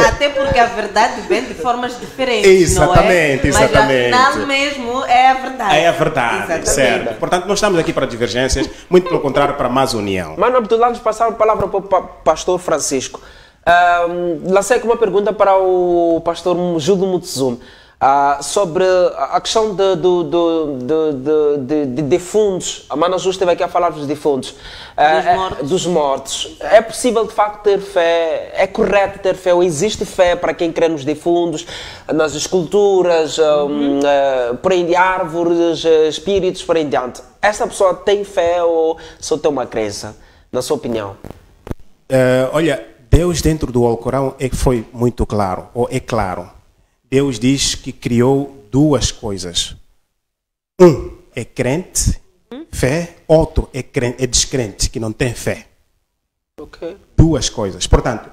até porque a verdade vem de formas diferentes. Exatamente, não é? exatamente. Mas afinal mesmo é a verdade. É a verdade, exatamente. Certo. Portanto, não estamos aqui para divergências, muito pelo contrário, para mais união. Mano Abdullah, antes de passar a palavra para o pastor Francisco, lancei aqui uma pergunta para o pastor Judo Mutuzumi. Sobre a questão de defuntos. A Mana Ju esteve aqui a falar dos defuntos, dos mortos. É possível de facto ter fé? É correto ter fé? Ou existe fé para quem crê nos defuntos, nas esculturas, por aí de árvores, espíritos, por aí diante? Essa pessoa tem fé ou só tem uma crença, na sua opinião? Olha, Deus dentro do Alcorão foi muito claro, ou é claro. Deus diz que criou duas coisas. Um é crente, fé. Outro é descrente, que não tem fé. Okay. Duas coisas. Portanto,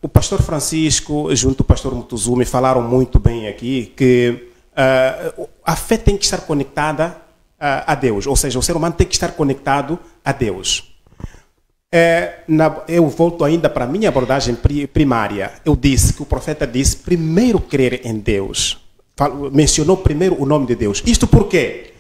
o pastor Francisco, junto ao pastor Mutuzumi, falaram muito bem aqui que a fé tem que estar conectada a Deus. Ou seja, o ser humano tem que estar conectado a Deus. Eu volto ainda para a minha abordagem primária. Eu disse que o profeta disse primeiro crer em Deus. Mencionou primeiro o nome de Deus. Isto porque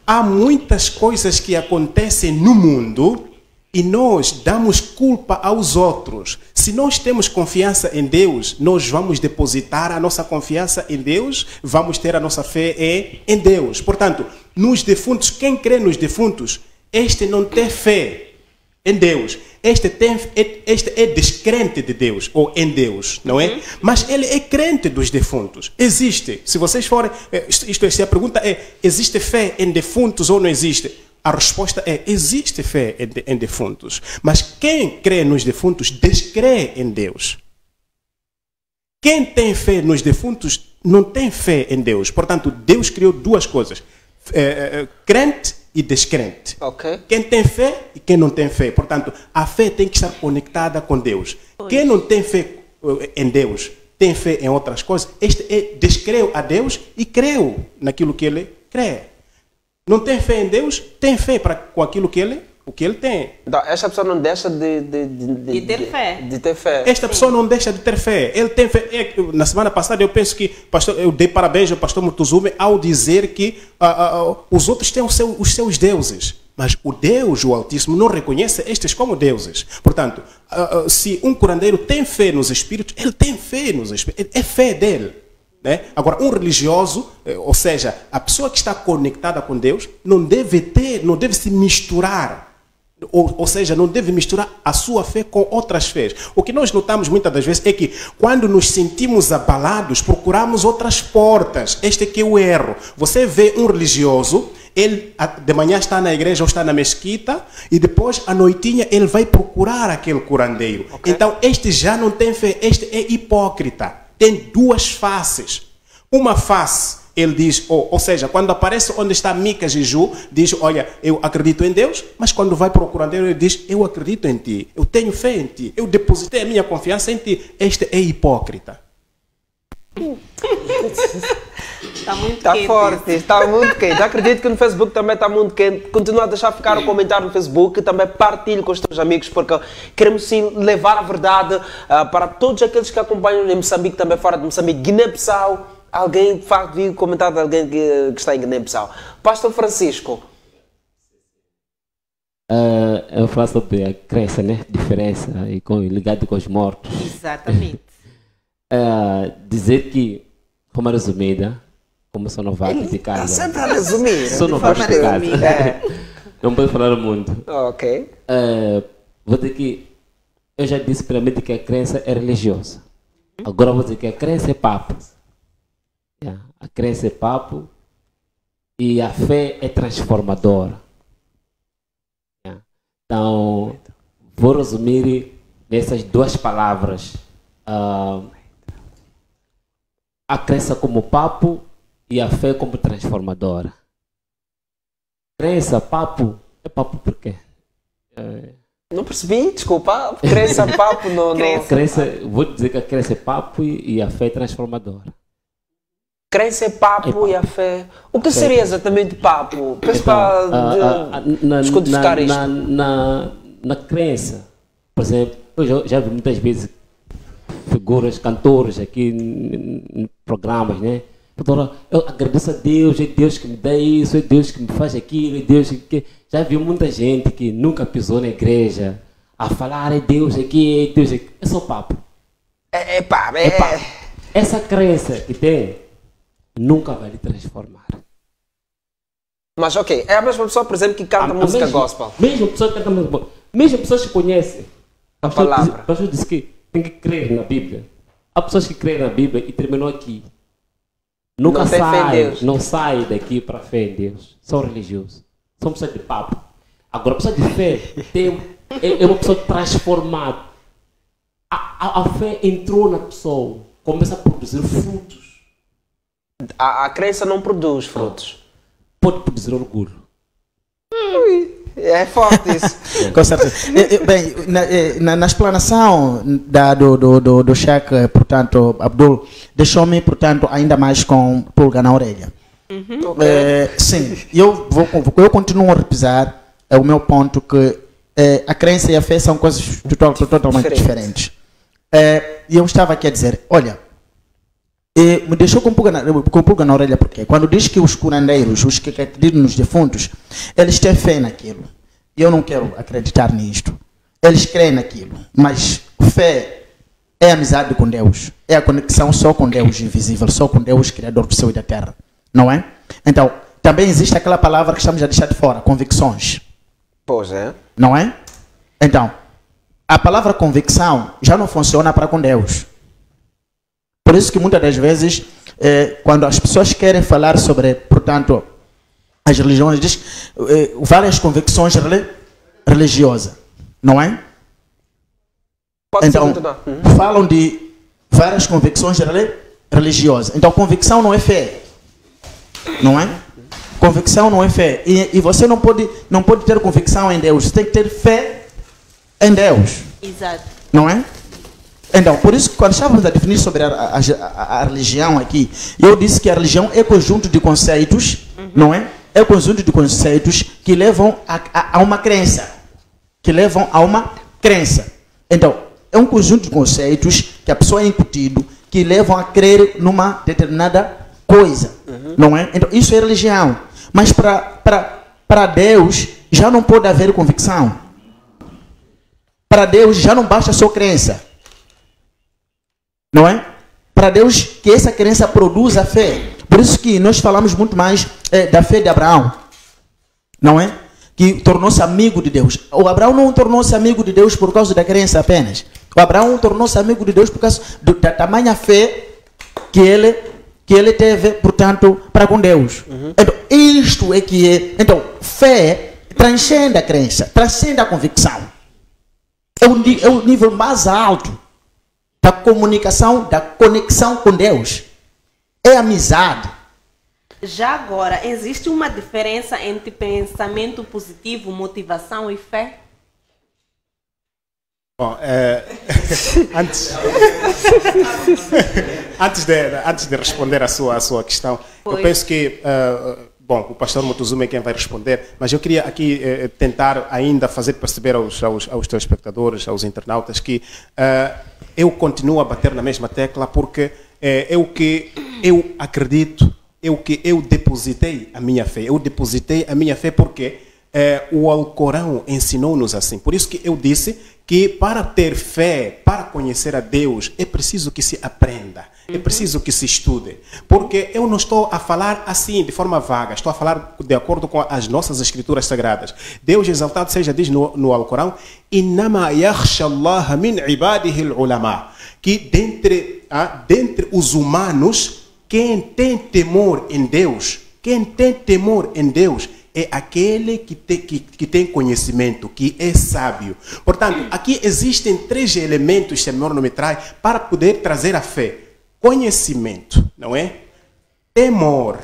há muitas coisas que acontecem no mundo e nós damos culpa aos outros, se nós temos confiança em Deus, nós vamos depositar a nossa confiança em Deus, vamos ter a nossa fé em Deus. Portanto, nos defuntos, quem crê nos defuntos, este não tem fé em Deus. Este é descrente de Deus, ou em Deus, não é? Mas ele é crente dos defuntos. Existe. Se vocês forem... se a pergunta é, existe fé em defuntos ou não existe? A resposta é, existe fé em defuntos. Mas quem crê nos defuntos, descrê em Deus. Quem tem fé nos defuntos, não tem fé em Deus. Portanto, Deus criou duas coisas. Crente e descrente. Okay. Quem tem fé e quem não tem fé. Portanto, a fé tem que estar conectada com Deus. Quem não tem fé em Deus, tem fé em outras coisas, este descreu a Deus e creu naquilo que ele crê. Não tem fé em Deus, tem fé com aquilo que ele tem. Então, esta pessoa não deixa de ter fé. Esta pessoa não deixa de ter fé. Ele tem fé. Na semana passada eu penso que eu dei parabéns ao pastor Mutuzume ao dizer que os outros têm os seus deuses. Mas o Deus, o Altíssimo, não reconhece estes como deuses. Portanto, se um curandeiro tem fé nos espíritos, ele tem fé nos espíritos. É fé dele. Né? Agora, um religioso, ou seja, a pessoa que está conectada com Deus, não deve se misturar. Ou seja, não deve misturar a sua fé com outras fés. O que nós notamos muitas das vezes é que quando nos sentimos abalados, procuramos outras portas. Este é que é o erro. Você vê um religioso, ele de manhã está na igreja ou está na mesquita e depois à noitinha ele vai procurar aquele curandeiro. Okay. Então este já não tem fé, este é hipócrita. Tem duas faces. Uma face, ele diz, ou seja, quando aparece onde está Mica Jeju, diz, olha, eu acredito em Deus, mas quando vai para o curandeiro, ele diz, eu acredito em ti, eu tenho fé em ti, eu depositei a minha confiança em ti. Este é hipócrita. Está muito quente. Está forte, está muito quente. Acredito que no Facebook também está muito quente. Continua a deixar ficar o comentário no Facebook, também partilhe com os teus amigos, porque queremos sim levar a verdade para todos aqueles que acompanham em Moçambique, também fora de Moçambique, Guiné-Bissau. Alguém, de facto, vi comentar de alguém que está em Guiné-Bissau. Pastor Francisco. Eu falo sobre a crença, né? Diferença e ligado com os mortos. Exatamente. Dizer que, como resumida, como sou novato de casa. Sempre a resumir. Sou novato de casa. Não posso falar muito. Ok. Vou dizer que eu já disse primeiramente que a crença é religiosa. Agora vou dizer que a crença é papo. A crença é papo e a fé é transformadora. Então, vou resumir nessas duas palavras. A crença como papo e a fé como transformadora. Crença, papo, é papo por quê? Não percebi, desculpa. Crença, papo, não. Crença, vou dizer que a crença é papo e a fé é transformadora. Crença é papo e a fé. O que seria exatamente papo? Peço para descodificar isto. Na crença, por exemplo, eu já vi muitas vezes figuras, cantores aqui em programas, né? Eu agradeço a Deus, é Deus que me dá isso, é Deus que me faz aquilo, é Deus que... Já vi muita gente que nunca pisou na igreja a falar, é Deus aqui, é Deus aqui. É só papo. É papo. Essa crença que tem nunca vai lhe transformar. Mas ok, é a mesma pessoa, por exemplo, que canta música gospel. Mesmo pessoa que canta música gospel. Mesmo pessoas que conhecem a palavra. A pessoa diz que tem que crer na Bíblia. Há pessoas que creem na Bíblia e terminou aqui. Nunca não sai daqui para fé em Deus. São religiosos. São pessoas de papo. Agora, a pessoa de fé é uma pessoa transformada. A fé entrou na pessoa. Começa a produzir frutos. A crença não produz frutos. Pode produzir orgulho. É forte isso. Com certeza. Bem, na explanação do Sheikh, portanto, Abdul, deixou-me, portanto, ainda mais com pulga na orelha. Sim, eu continuo a repisar o meu ponto que a crença e a fé são coisas totalmente diferentes. E eu estava aqui a dizer, olha, me deixou com pulga na orelha porque quando diz que os curandeiros, os que acreditam nos defuntos, eles têm fé naquilo. Eu não quero acreditar nisto. Eles creem naquilo, mas fé é amizade com Deus. É a conexão só com Deus invisível, só com Deus, Criador do céu e da terra. Não é? Então, também existe aquela palavra que estamos a deixar de fora, convicções. Pois é. Não é? Então, a palavra convicção já não funciona para com Deus. Por isso que muitas das vezes, quando as pessoas querem falar sobre, portanto, as religiões, diz várias convicções religiosas. Não é? Então, falam de várias convicções religiosas. Então, convicção não é fé. Não é? Convicção não é fé. E você não pode ter convicção em Deus. Você tem que ter fé em Deus. Exato. Não é? Então, por isso que quando estávamos a definir sobre a religião aqui, eu disse que a religião é conjunto de conceitos, não é? É conjunto de conceitos que levam a uma crença. Que levam a uma crença. Então, é um conjunto de conceitos que a pessoa é incutido, que levam a crer numa determinada coisa. Não é? Então, isso é religião. Mas para Deus já não pode haver convicção. Para Deus já não basta só crença. Não é? Para Deus que essa crença produza fé. Por isso que nós falamos muito mais da fé de Abraão. Não é? Que tornou-se amigo de Deus. O Abraão não tornou-se amigo de Deus por causa da crença apenas. O Abraão tornou-se amigo de Deus por causa da tamanha fé que ele teve, portanto, para com Deus. Então, isto é que é. Então, fé transcende a crença, transcende a convicção. É o nível mais alto da comunicação, da conexão com Deus. É amizade. Já agora, existe uma diferença entre pensamento positivo, motivação e fé? Bom, antes de responder a sua questão, eu penso que, bom, o pastor Mutuzuma é quem vai responder, mas eu queria aqui tentar ainda fazer perceber aos telespectadores, aos internautas, que eu continuo a bater na mesma tecla porque é o que eu acredito, é o que eu depositei a minha fé. Eu depositei a minha fé porque o Alcorão ensinou-nos assim. Por isso que eu disse que para ter fé, para conhecer a Deus, é preciso que se aprenda, é preciso que se estude. Porque eu não estou a falar assim, de forma vaga, estou a falar de acordo com as nossas escrituras sagradas. Deus exaltado seja, diz no Alcorão, Innama yakhsha Allah min ibadihi al-ulama, que dentre os humanos, quem tem temor em Deus, é aquele que tem conhecimento, que é sábio. Portanto, aqui existem 3 elementos, se a memória não me trai, para poder trazer a fé. Conhecimento, não é? Temor.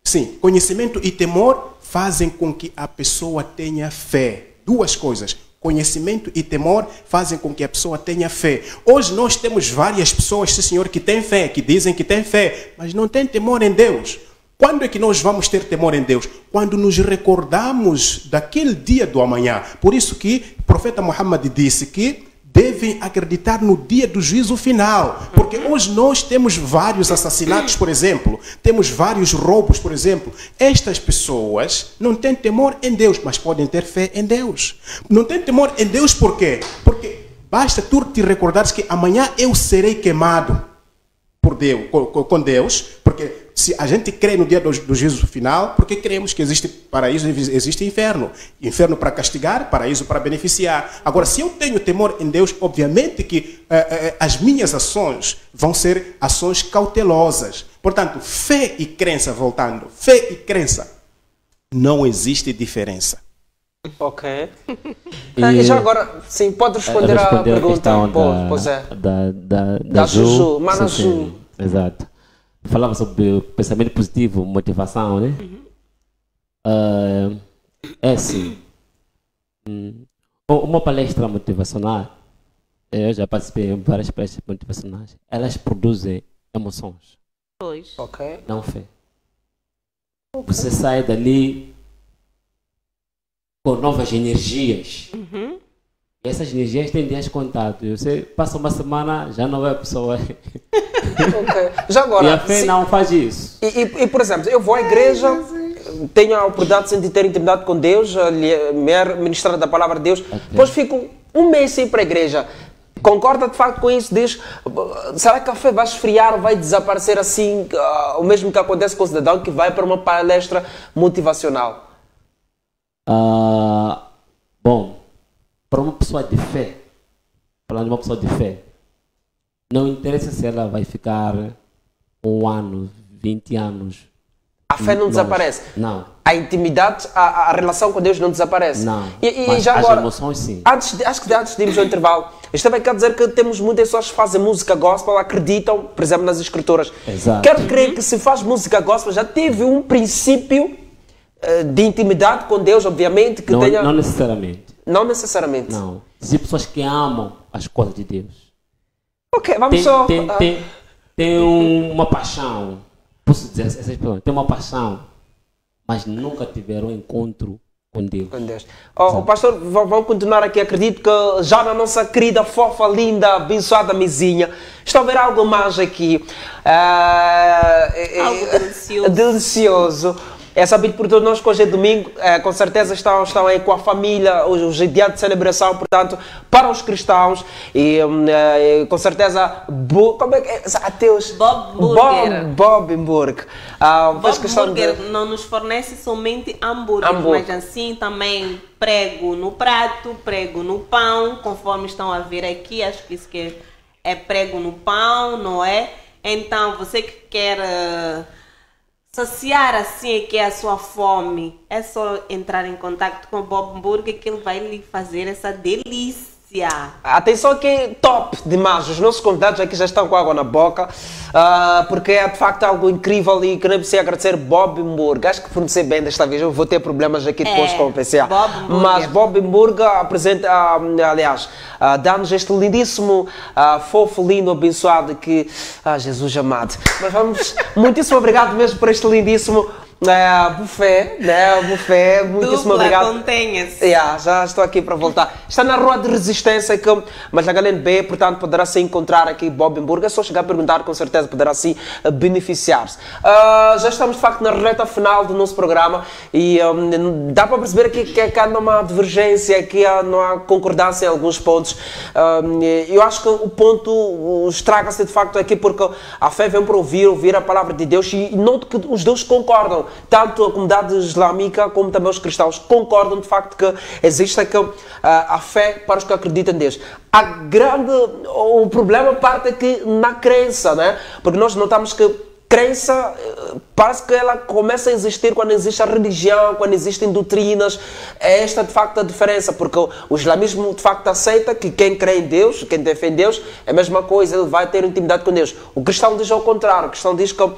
Sim, conhecimento e temor fazem com que a pessoa tenha fé. 2 coisas. Conhecimento e temor fazem com que a pessoa tenha fé. Hoje nós temos várias pessoas, sim senhor, que têm fé, que dizem que têm fé, mas não têm temor em Deus. Quando é que nós vamos ter temor em Deus? Quando nos recordamos daquele dia do amanhã. Por isso que o profeta Muhammad disse que devem acreditar no dia do juízo final. Porque hoje nós temos vários assassinatos, por exemplo. Temos vários roubos, por exemplo. Estas pessoas não têm temor em Deus, mas podem ter fé em Deus. Não têm temor em Deus por quê? Porque basta tu te recordares que amanhã eu serei queimado por Deus, com Deus, porque se a gente crê no dia do juízo final, porque cremos que existe paraíso e existe inferno. Inferno para castigar, paraíso para beneficiar. Agora, se eu tenho temor em Deus, obviamente que as minhas ações vão ser ações cautelosas. Portanto, fé e crença, voltando, fé e crença, não existe diferença. Ok. E já agora, sim, pode responder a pergunta. Da Juju, Mana Juju. Exato. Falava sobre o pensamento positivo, motivação, né? É assim. Uma palestra motivacional, eu já participei em várias palestras motivacionais, elas produzem emoções. Pois. Ok. Não fé. Você sai dali com novas energias. E essas energias têm dias contados. Você passa uma semana, já não é a pessoa. Okay. Já agora, e a fé não faz isso. E, por exemplo, eu vou à igreja, tenho a oportunidade de ter intimidade com Deus, ministrar da palavra de Deus, depois fico um mês sem ir para a igreja. Concorda de facto com isso? Diz, será que a fé vai esfriar, vai desaparecer assim, o mesmo que acontece com o cidadão que vai para uma palestra motivacional? Bom, para uma pessoa de fé, falando de uma pessoa de fé, não interessa se ela vai ficar 1 ano, 20 anos. A fé não desaparece? Não. A intimidade, a relação com Deus não desaparece? Não. E já agora, as emoções sim. Antes de irmos ao intervalo, isto também quer dizer que temos muitas pessoas que fazem música gospel, acreditam, por exemplo, nas escrituras. Exato. Quero crer que se faz música gospel já teve um princípio de intimidade com Deus, obviamente. Que tenha... Não necessariamente. Não necessariamente? Não. Existem pessoas que amam as coisas de Deus. Ok, vamos só... Tem uma paixão, posso dizer, essas pessoas tem uma paixão, mas nunca tiveram um encontro com Deus. Com Deus. Pastor, vamos continuar aqui. Acredito que já na nossa querida, fofa, linda, abençoada mesinha, está a ver algo mais aqui. Algo delicioso. Delicioso. É sabido por todos nós que hoje é domingo, com certeza estão aí com a família, hoje é dia de celebração, portanto, para os cristãos, e com certeza, como é que é? Ateus? Bob Burger. Bob Burger. Bob Burger não nos fornece somente hambúrguer, mas assim também prego no prato, prego no pão, conforme estão a ver aqui, acho que isso que é prego no pão, não é? Então, você que quer... saciar assim que é a sua fome, é só entrar em contato com o Bob Burger que ele vai lhe fazer essa delícia. Atenção que é top demais, os nossos convidados aqui já estão com água na boca, porque é de facto algo incrível e queremos agradecer Bob Burger. Acho que pronunciei bem desta vez, eu vou ter problemas aqui depois com o PCA. Mas Bob Burger apresenta, aliás, dá-nos este lindíssimo, fofo, lindo, abençoado que... Jesus amado. Mas vamos, muitíssimo obrigado mesmo por este lindíssimo buffet, né? Buffet, muitíssimo obrigado. Contenha-se. Já estou aqui para voltar. Está na Rua de Resistência, mas na Galeno B, portanto, poderá se encontrar aqui Bob Burger. É só chegar a perguntar, com certeza poderá se beneficiar-se. Já estamos de facto na reta final do nosso programa e dá para perceber aqui que há uma divergência, que não há concordância em alguns pontos. Eu acho que o ponto estraga-se de facto aqui porque a fé vem para ouvir a palavra de Deus e noto que os dois concordam. Tanto a comunidade islâmica como também os cristãos concordam de facto que existe a fé para os que acreditam em Deus. O problema parte aqui na crença, né? Porque nós notamos que crença parece que ela começa a existir quando existe a religião, quando existem doutrinas. É esta de facto a diferença, porque o islamismo de facto aceita que quem crê em Deus, quem defende Deus, é a mesma coisa, ele vai ter intimidade com Deus. O cristão diz ao contrário, o cristão diz que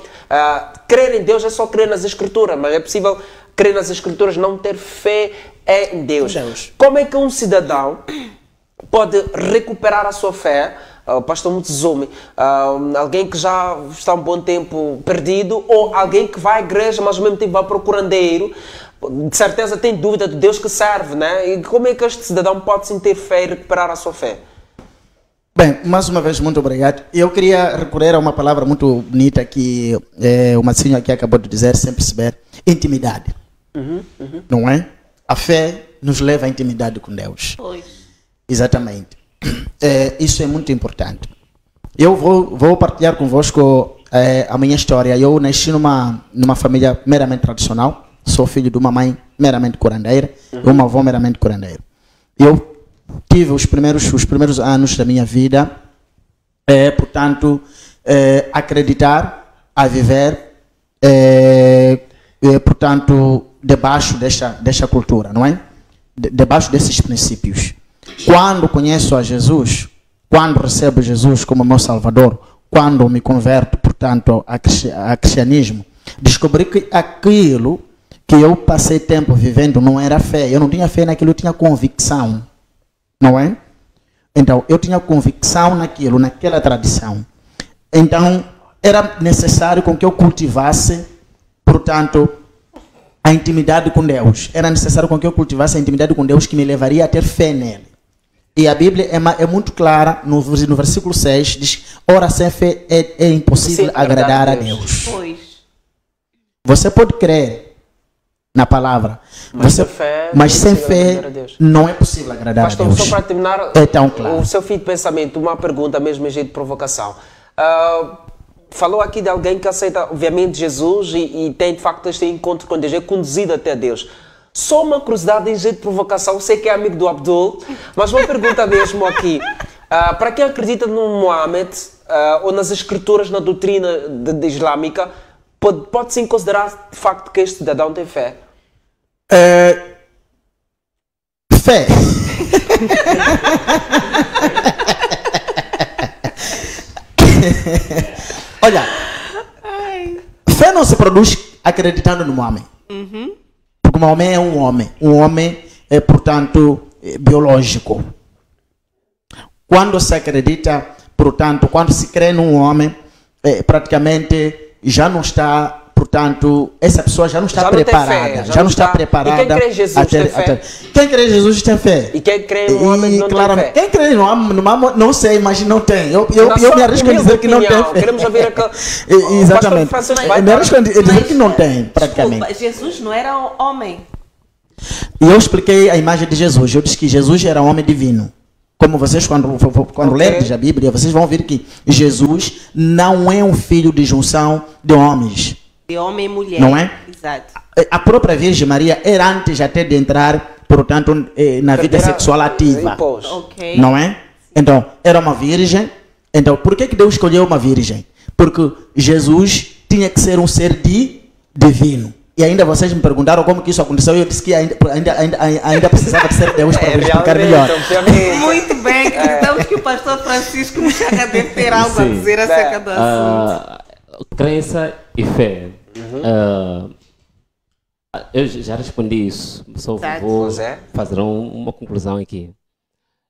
crer em Deus é só crer nas escrituras, mas é possível crer nas escrituras, não ter fé em Deus. Como é que um cidadão pode recuperar a sua fé? Pastor Mutsumi, alguém que já está um bom tempo perdido ou alguém que vai à igreja, mas ao mesmo tempo vai para o curandeiro, de certeza tem dúvida do Deus que serve, né? E como é que este cidadão pode sim ter fé e recuperar a sua fé? Bem, mais uma vez, muito obrigado. Eu queria recorrer a uma palavra muito bonita que o Marcinho aqui acabou de dizer, sem perceber: intimidade. Não é? A fé nos leva à intimidade com Deus. Pois. Exatamente. Isso é muito importante. Eu vou partilhar convosco a minha história. Eu nasci numa família meramente tradicional. Sou filho de uma mãe meramente curandeira e uma avó meramente curandeira. Eu tive os primeiros anos da minha vida, portanto, acreditar, a viver, portanto, debaixo desta cultura, não é? Debaixo desses princípios. Quando conheço a Jesus, quando recebo Jesus como meu Salvador, quando me converto, portanto, a cristianismo, descobri que aquilo que eu passei tempo vivendo não era fé. Eu não tinha fé naquilo, eu tinha convicção. Não é? Então, eu tinha convicção naquilo, naquela tradição. Então, era necessário com que eu cultivasse, portanto, a intimidade com Deus. Era necessário com que eu cultivasse a intimidade com Deus que me levaria a ter fé nele. E a Bíblia é muito clara, no versículo 6, diz: ora, sem fé é impossível agradar a Deus. Pois. Você pode crer na palavra. Mas Você, sem fé, mas sem não é possível fé agradar a Deus. não é possível agradar Pastor, a Deus. só para terminar, É tão claro. o seu fim de pensamento, uma pergunta mesmo em jeito de provocação. Falou aqui de alguém que aceita, obviamente, Jesus e tem, de facto, este encontro com Deus, é conduzido até Deus. Só uma curiosidade em jeito de provocação, eu sei que é amigo do Abdul, mas uma pergunta mesmo aqui. Para quem acredita no Muhammad ou nas escrituras, na doutrina islâmica, pode-se considerar, de facto, que este cidadão tem fé? Fé. Olha, fé não se produz acreditando no homem. Porque o homem é um homem. Um homem é, portanto, biológico. Quando se acredita, portanto, quando se crê num homem, praticamente já não está, portanto, essa pessoa já não está preparada. Já não está preparada. E quem crê em Jesus tem fé? Quem crê em Jesus tem fé. E quem crê no homem não tem fé? Quem crê no homem, não sei, mas não tem. Eu me arrisco a dizer que não tem fé. Queremos ouvir aquela... Exatamente. Eu me arrisco a dizer que não tem, praticamente. Desculpa, Jesus não era homem. E eu expliquei a imagem de Jesus. Eu disse que Jesus era um homem divino. Como vocês, quando lerem a Bíblia, vocês vão ver que Jesus não é um filho de junção de homens. De homem e mulher. Não é? Exato. A própria Virgem Maria era antes até de entrar, portanto, na vida sexual ativa. Okay. Não é? Então, era uma virgem. Então, por que Deus escolheu uma virgem? Porque Jesus tinha que ser um ser divino. E ainda vocês me perguntaram como que isso aconteceu e eu disse que ainda precisava de ser Deus para explicar melhor. Muito bem, acreditamos que o pastor Francisco Muxaca deve ter algo a dizer acerca do assunto. Crença e fé. Eu já respondi isso, só vou fazer uma conclusão aqui.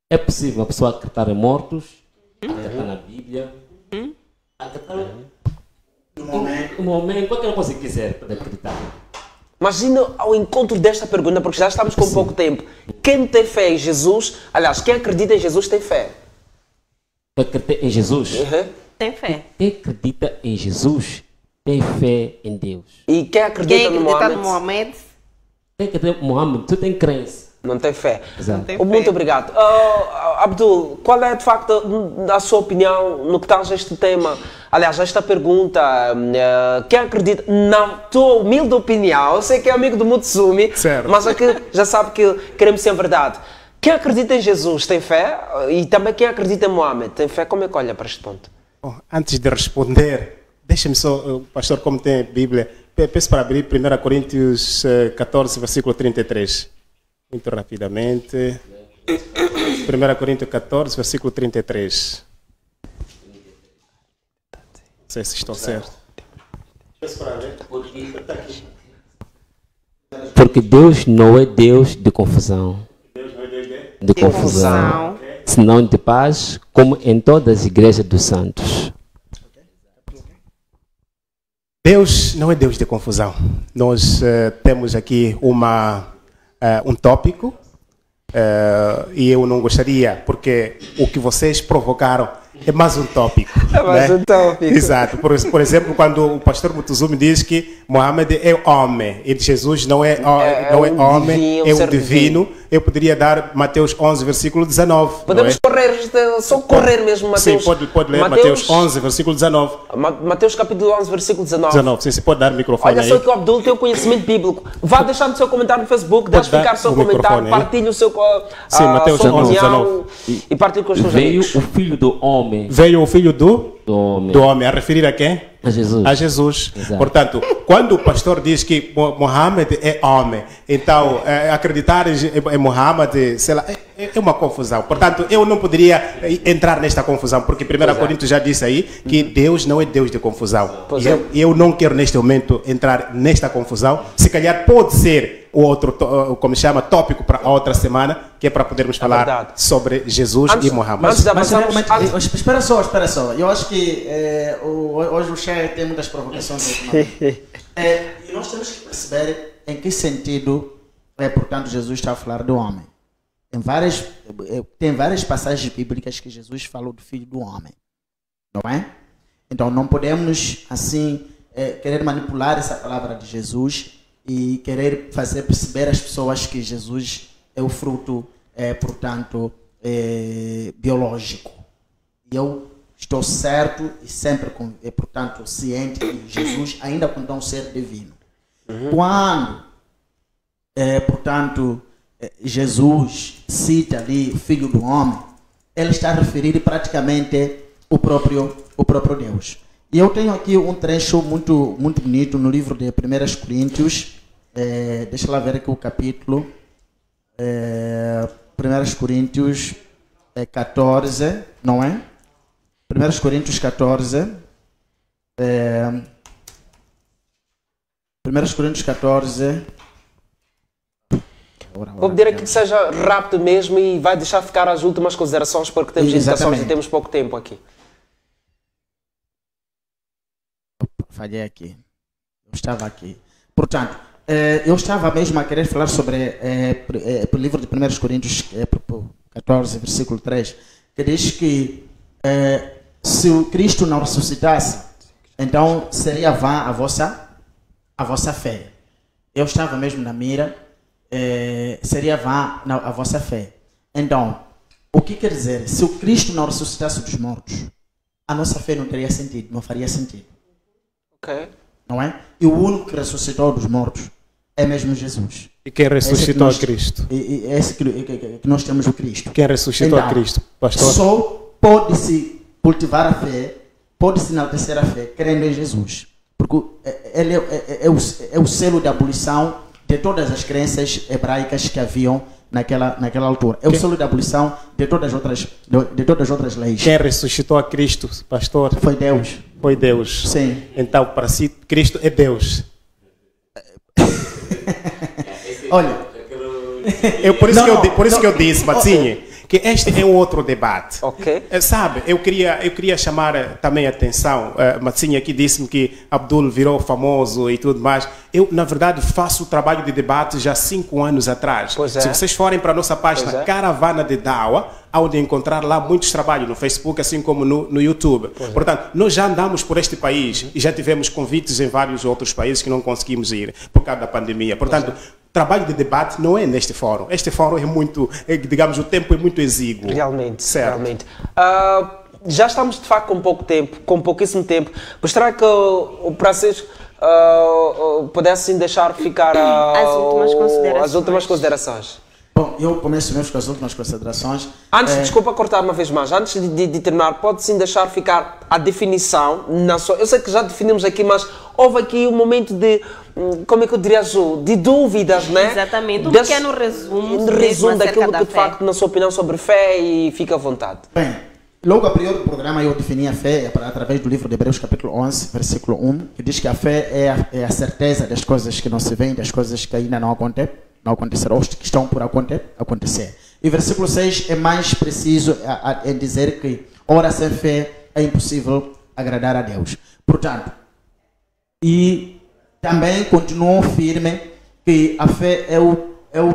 É possível uma pessoa acreditar em mortos, acreditar na Bíblia, acreditar no momento, qualquer coisa que quiser para acreditar. Mas indo ao encontro desta pergunta, porque já estamos com pouco tempo, quem tem fé em Jesus, aliás, quem acredita em Jesus tem fé? Quem acredita em Jesus? Tem fé. Quem acredita em Jesus tem fé em Deus. E quem acredita no Muhammad? Quem acredita no Muhammad, tu tem crença. Não tem fé. Exato. Muito obrigado. Abdul, qual é de facto a sua opinião no que tange a este tema? Aliás, esta pergunta, quem acredita, na tua humilde opinião, eu sei que é amigo do Mutsumi, mas aqui já sabe que queremos ser verdade. Quem acredita em Jesus tem fé? E também quem acredita em Muhammad tem fé? Como é que olha para este ponto? Antes de responder, deixa-me só, pastor, como tem a Bíblia, peço para abrir 1 Coríntios 14, versículo 33. Muito rapidamente. 1 Coríntios 14, versículo 33. Não sei se estou certo. Porque Deus não é Deus de confusão. De confusão. Senão de paz, como em todas as igrejas dos santos. Deus não é Deus de confusão. Nós temos aqui um tópico e eu não gostaria, porque o que vocês provocaram é mais um tópico. É mais um tópico. Exato. Por exemplo, quando o pastor Mutuzumi diz que Muhammad é homem e Jesus não é homem, é um divino, eu poderia dar Mateus 11, versículo 19. Podemos correr, só correr mesmo, Mateus. Sim, pode ler Mateus 11, versículo 19. Mateus capítulo 11, versículo 19. Sim, você pode dar o microfone. Olha aí. só que o Abdul tem o conhecimento bíblico. Vá deixando o seu comentário no Facebook, deixe ficar o seu comentário, partilhe o seu Mateus 11, 19. E partilhe com os seus amigos. Veio o filho do homem. Veio o filho do homem. A referir a quem? A Jesus. A Jesus. Exato. Portanto, quando o pastor diz que Muhammad é homem, então acreditar em Muhammad, sei lá, é uma confusão. Portanto, eu não poderia entrar nesta confusão, porque 1 Coríntios já disse aí que Deus não é Deus de confusão. E eu não quero neste momento entrar nesta confusão. Se calhar pode ser o outro, como se chama, tópico para outra semana, que é para podermos falar sobre Jesus e Muhammad. Espera só. Eu acho que hoje o Che tem muitas provocações. E nós temos que perceber em que sentido, portanto, Jesus está a falar do homem. Tem várias passagens bíblicas que Jesus falou do filho do homem. Não é? Então não podemos, assim, querer manipular essa palavra de Jesus e querer fazer perceber às pessoas que Jesus é o fruto, portanto, biológico. E eu estou certo e sempre, portanto, ciente que Jesus ainda é um ser divino. Quando, portanto, Jesus cita ali Filho do Homem, ele está a referir praticamente o próprio Deus. E eu tenho aqui um trecho muito bonito no livro de 1 Coríntios. Deixa lá ver aqui o capítulo. 1 Coríntios 14, não é? 1 Coríntios 14. 1 Coríntios 14. Vou pedir aqui que seja rápido mesmo e vai deixar ficar as últimas considerações porque temos indicações e temos pouco tempo aqui. Falhei aqui. Eu estava aqui. Portanto, eu estava mesmo a querer falar sobre o livro de 1 Coríntios 14, versículo 3, que diz que se o Cristo não ressuscitasse, então seria vã a vossa fé. Eu estava mesmo na mira, seria vã a vossa fé. Então, o que quer dizer? Se o Cristo não ressuscitasse dos mortos, a nossa fé não teria sentido, não faria sentido. Ok. Não é? E o único que ressuscitou dos mortos é mesmo Jesus. E quem ressuscitou a Cristo? Esse que nós temos o Cristo. Quem ressuscitou a Cristo, pastor? Só pode-se cultivar a fé, pode-se enaltecer a fé, crendo em Jesus. Porque ele é o selo de abolição de todas as crenças hebraicas que haviam naquela altura. É o selo de abolição de todas as outras leis. Quem ressuscitou a Cristo, pastor? Foi Deus. Foi Deus. Sim. Então, para si, Cristo é Deus. Olha. Por isso que eu disse, Matzinha, que este é um outro debate. Ok. Sabe, eu queria chamar também a atenção. Matzinha aqui disse-me que Abdul virou famoso e tudo mais. Eu, na verdade, faço o trabalho de debate já 5 anos atrás. Se vocês forem para a nossa página Caravana de Dawa, onde encontrar lá muitos trabalhos no Facebook, assim como no YouTube. Portanto, nós já andamos por este país e já tivemos convites em vários outros países que não conseguimos ir por causa da pandemia. Portanto, trabalho de debate não é neste fórum. Este fórum é muito, digamos, o tempo é muito exíguo. Realmente, certo. Realmente. Já estamos de facto com pouco tempo, com pouquíssimo tempo. Gostaria que o Francisco pudesse deixar ficar as últimas considerações. Bom, eu começo mesmo com as últimas considerações. Antes, desculpa cortar uma vez mais, antes de terminar, pode sim deixar ficar a definição. Eu sei que já definimos aqui, mas houve aqui um momento de, como é que eu diria, de dúvidas, né? Exatamente, um pequeno resumo daquilo que de facto, na sua opinião, sobre fé, e fica à vontade. Bem, logo a priori do programa eu defini a fé através do livro de Hebreus capítulo 11, versículo 1, que diz que a fé é a certeza das coisas que não se veem, das coisas que ainda não acontecerão, ou que estão por acontecer. E o versículo 6 é mais preciso em dizer que, ora, sem fé é impossível agradar a Deus. Portanto, e também continuam firme que a fé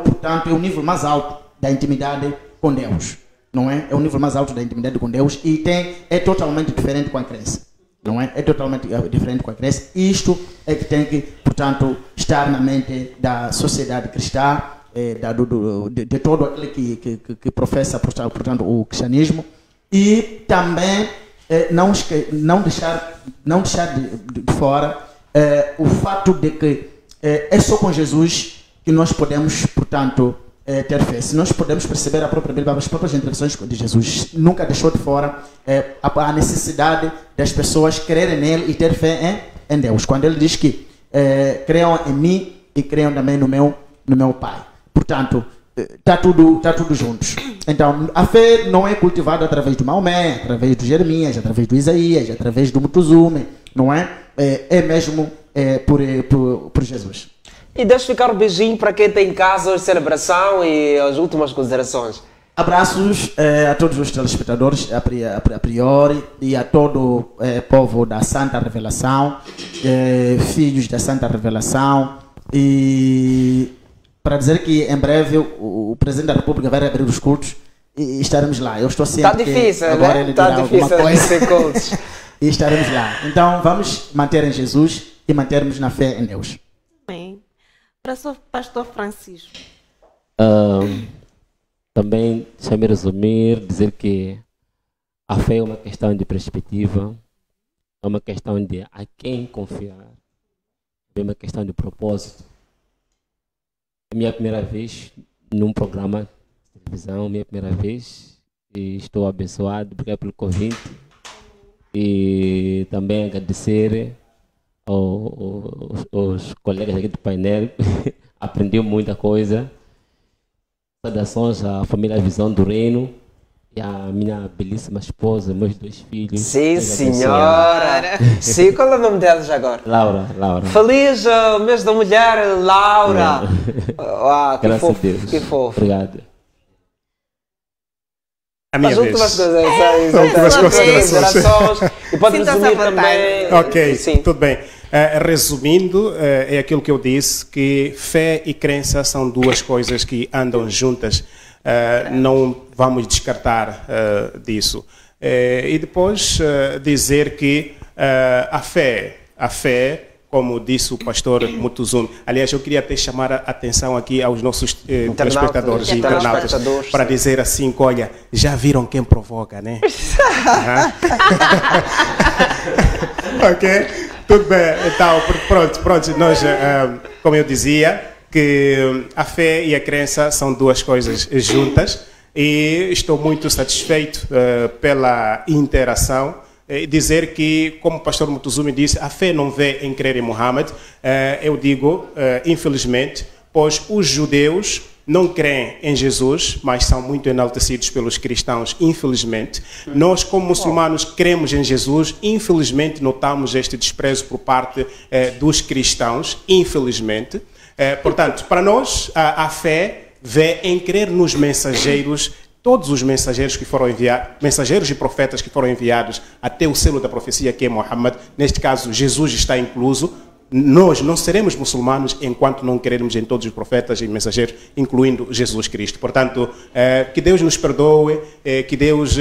portanto, é o nível mais alto da intimidade com Deus. Não é? É o nível mais alto da intimidade com Deus e é totalmente diferente com a crença. Não é? É totalmente diferente com a crença. Isto é que tem que, portanto, estar na mente da sociedade cristã, de todo aquele que professa, portanto, o cristianismo. E também não deixar de fora o fato de que é só com Jesus que nós podemos, portanto, ter fé. Se nós podemos perceber a própria Bíblia, as próprias intervenções de Jesus, nunca deixou de fora a necessidade das pessoas crerem nele e ter fé em Deus. Quando ele diz que creiam em mim e creiam também no meu Pai. Portanto, está tudo juntos. Então, a fé não é cultivada através do Maomé, através do Jeremias, através do Isaías, através do Mutuzume, não é? É mesmo por Jesus. E deixa ficar um beijinho para quem tem em casa a celebração e as últimas considerações. Abraços a todos os telespectadores, a priori, e a todo o povo da Santa Revelação, filhos da Santa Revelação, e para dizer que em breve o Presidente da República vai abrir os cultos e estaremos lá. Eu estou ciente que agora ele dirá alguma coisa e estaremos lá. Então vamos manter em Jesus e mantermos na fé em Deus. Amém. Pastor Francisco. Também, deixa-me resumir, dizer que a fé é uma questão de perspectiva, é uma questão de a quem confiar, é uma questão de propósito. É a minha primeira vez num programa de televisão, minha primeira vez, e estou abençoado, obrigado pelo convite. E também agradecer aos colegas aqui do painel, aprendi muita coisa. Saudações à família Visão do Reino e à minha belíssima esposa, meus 2 filhos. Sim, senhora! Sim, qual é o nome delas agora? Laura. Feliz mês da mulher, Laura! Que Graças fofo, a Deus. que fofo. Obrigado. A minha vez. Últimas considerações. E pode resumir também. Ok, sim. Tudo bem. Resumindo, é aquilo que eu disse, que fé e crença são 2 coisas que andam juntas. Não vamos descartar disso. E depois dizer que a fé, como disse o pastor Mutuzumi, aliás, eu queria até chamar a atenção aqui aos nossos telespectadores e internautas para dizer assim, que, olha, já viram quem provoca, né? Ok? Tudo bem, então, pronto, nós, como eu dizia, que a fé e a crença são 2 coisas juntas e estou muito satisfeito pela interação. Dizer que, como o pastor Mutuzumi disse, a fé não vê em crer em Muhammad. Eu digo, infelizmente, pois os judeus não creem em Jesus, mas são muito enaltecidos pelos cristãos, infelizmente. Nós, como muçulmanos, cremos em Jesus, infelizmente notamos este desprezo por parte dos cristãos, infelizmente. Portanto, para nós, a fé vê em crer nos mensageiros, todos os mensageiros que foram enviados, mensageiros e profetas que foram enviados até o selo da profecia que é Muhammad, neste caso Jesus está incluso. Nós não seremos muçulmanos enquanto não crermos em todos os profetas e mensageiros, incluindo Jesus Cristo. Portanto, que Deus nos perdoe, que Deus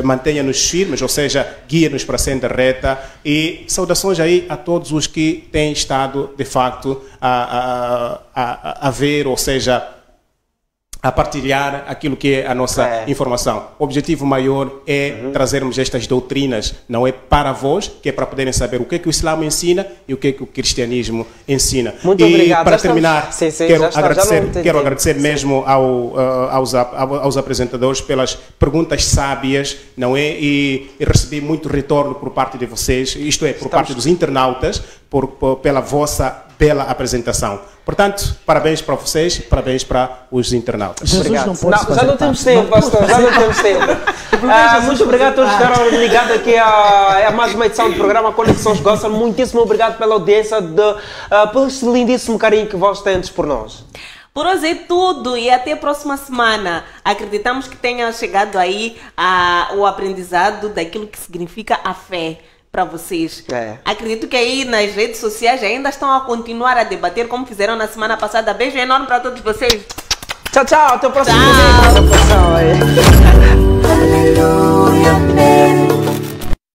mantenha-nos firmes, ou seja, guia-nos para a senda reta. E saudações aí a todos os que têm estado, de facto, a ver, ou seja, a partilhar aquilo que é a nossa informação. O objetivo maior é trazermos estas doutrinas, não é para vós, que é para poderem saber o que é que o Islã ensina e o que é que o cristianismo ensina. Muito e obrigado. Para terminar, quero agradecer mesmo aos apresentadores pelas perguntas sábias, não é? E recebi muito retorno por parte de vocês, isto é, por parte dos internautas, pela vossa bela apresentação. Portanto, parabéns para vocês, parabéns para os internautas. Obrigado. Já não temos tempo, pastor, já não temos tempo. Muito obrigado a todos que estaram ligados aqui a mais uma edição do programa Conexões Gospel. Muitíssimo obrigado pela audiência, pelo esse lindíssimo carinho que vós tendes por nós. Por hoje é tudo e até a próxima semana. Acreditamos que tenha chegado aí o aprendizado daquilo que significa a fé para vocês. Acredito que aí nas redes sociais ainda estão a continuar a debater como fizeram na semana passada. Beijo enorme para todos vocês. Tchau, tchau. Até o próximo domingo.